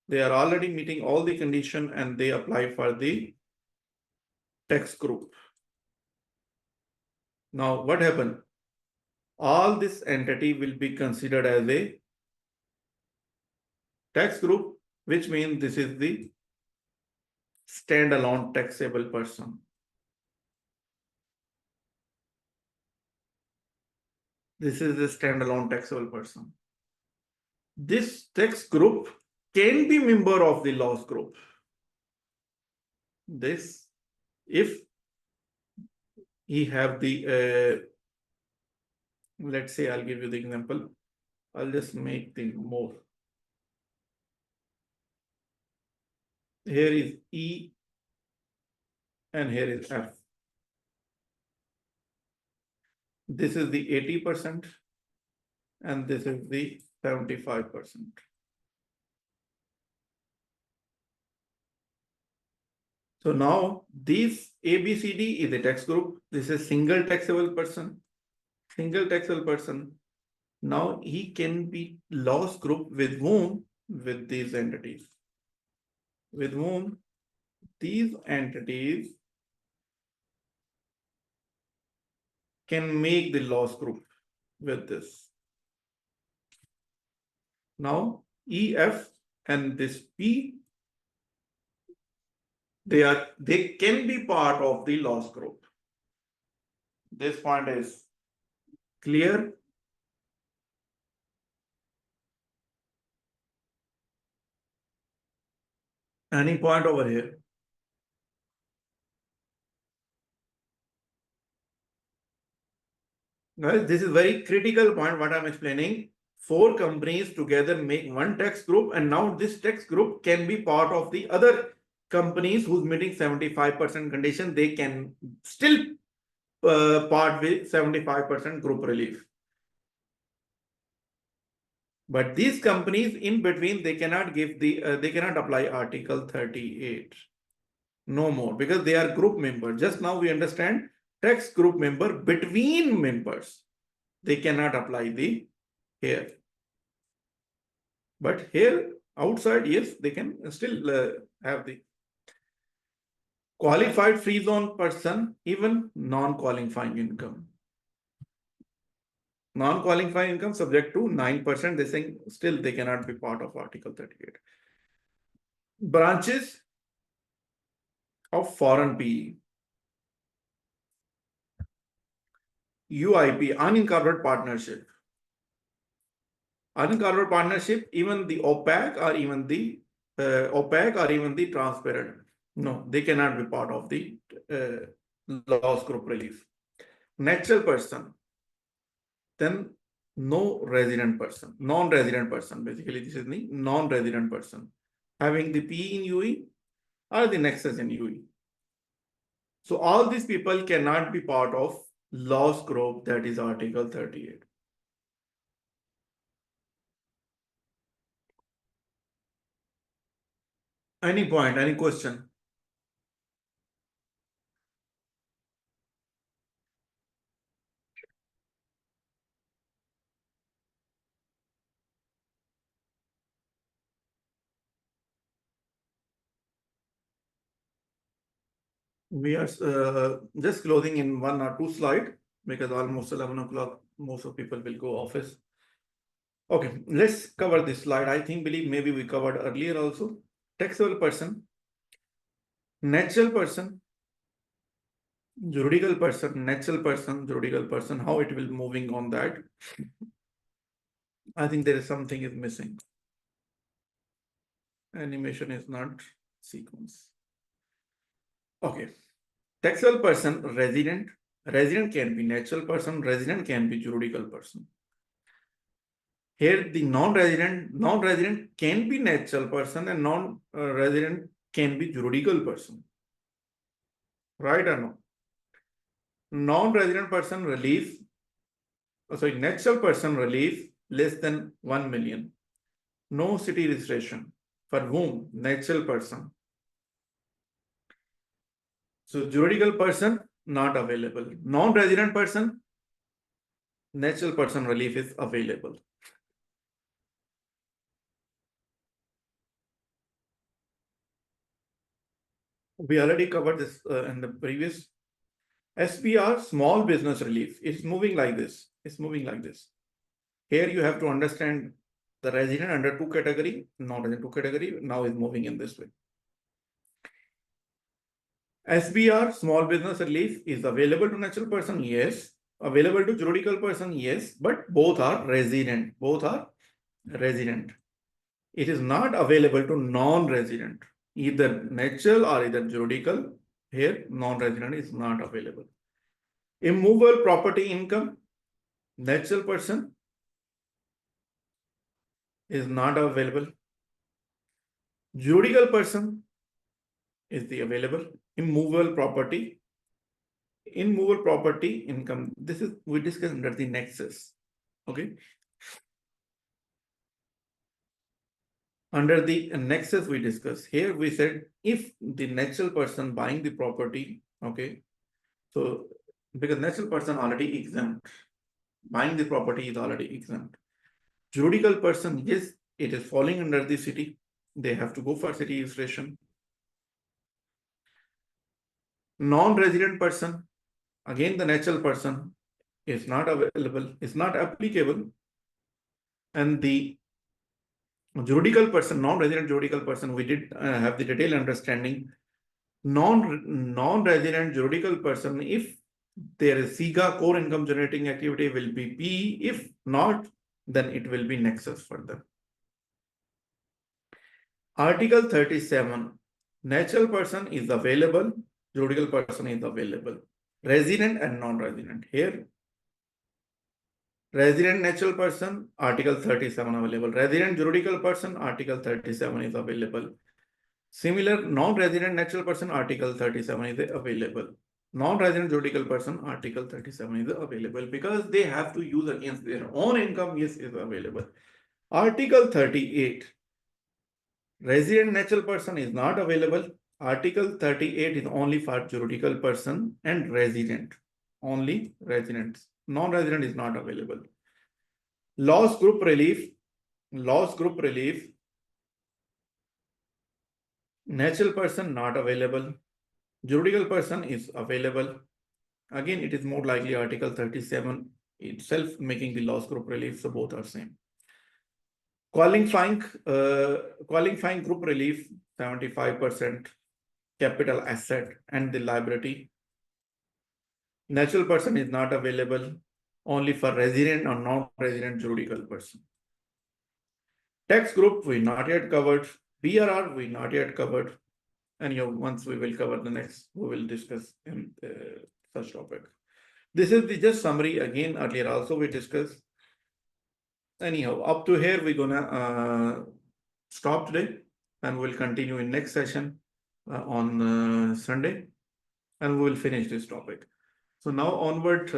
They are already meeting all the condition and they apply for the tax group. Now, what happened? All this entity will be considered as a tax group, which means this is the standalone taxable person. This is the standalone taxable person. This tax group can be member of the loss group. This, if he have the, let's say, I'll give you the example. I'll just make the more. Here is E and here is F. This is the 80% and this is the 75%. So now this ABCD is a tax group. This is single taxable person. Single taxable person. Now he can be loss group with whom? With these entities. With whom? These entities can make the loss group with this. Now EF and this P, they can be part of the loss group. This point is clear. Any point over here? Guys, this is very critical point what I'm explaining. 4 companies together make one tax group, and now this tax group can be part of the other companies who's meeting 75% condition. They can still part with 75% group relief. But these companies in between, they cannot give the they cannot apply Article 38. No more, because they are group members. Just now we understand tax group member between members. They cannot apply the here. But here outside, yes, they can still have the qualified free zone person, even non-qualifying income. Non-qualifying income subject to 9%. They saying still they cannot be part of Article 38. Branches of foreign PE. UIP, unincorporated partnership. Unincorporated partnership, even the opaque or even the transparent. No, they cannot be part of the loss group relief. Natural person, then no resident person, non-resident person. Basically, this is the non-resident person having the P in UE or the nexus in UE. So all these people cannot be part of loss group, that is Article 38. Any point, any question? We are just closing in 1 or 2 slides because almost 11 o'clock, most of people will go office. Okay, let's cover this slide. I think, maybe we covered earlier also. Taxable person, natural person, juridical person, natural person, juridical person, how it will moving on that. I think there is something is missing. Animation is not sequence. Okay. Taxable person, resident. Resident can be natural person, resident can be juridical person. Here the non-resident can be natural person and non-resident can be juridical person. Right or no? Non-resident person relief, natural person relief less than 1 million. No city registration. For whom? Natural person. So juridical person not available. Non-resident person, natural person relief is available. We already covered this in the previous. SBR, small business relief, is moving like this. It's moving like this. Here you have to understand the resident under 2 category, non-resident 2 category, now is moving in this way. SBR, small business relief, is available to natural person, yes. Available to juridical person, yes. But both are resident. Both are resident. It is not available to non-resident, either natural or either juridical. Here, non-resident is not available. Immovable property income, natural person, is not available. Juridical person is the available. Immovable property. Immovable property income. This is we discussed under the nexus. Okay. Under the nexus we discussed. Here we said if the natural person buying the property, okay, so because natural person already exempt, buying the property is already exempt. Juridical person, yes, it is falling under the city. They have to go for city registration. Non-resident person, again the natural person is not available, is not applicable. And the juridical person, non-resident juridical person, we did have the detailed understanding. Non-resident juridical person, if there is SIGA core income generating activity will be P. If not, then it will be nexus further. Article 37, natural person is available, juridical person is available. Resident and non-resident. Here, resident natural person, Article 37 available. Resident juridical person, Article 37 is available. Similar, non-resident natural person, Article 37 is available. Non-resident juridical person, Article 37 is available because they have to use against their own income, yes, is available. Article 38, resident natural person is not available. Article 38 is only for juridical person and resident, only residents. Non-resident is not available. Loss group relief, natural person not available. Juridical person is available. Again, it is more likely Article 37 itself making the loss group relief, so both are same. Qualifying group relief, 75% capital asset and the liability. Natural person is not available, only for resident or non-resident juridical person. Tax group we not yet covered. BRR we not yet covered. And once we will cover the next, we will discuss in such topic. This is the just summary. Again, earlier also we discussed. Anyhow, up to here we're gonna stop today, and we'll continue in next session on Sunday, and we will finish this topic. So now onward,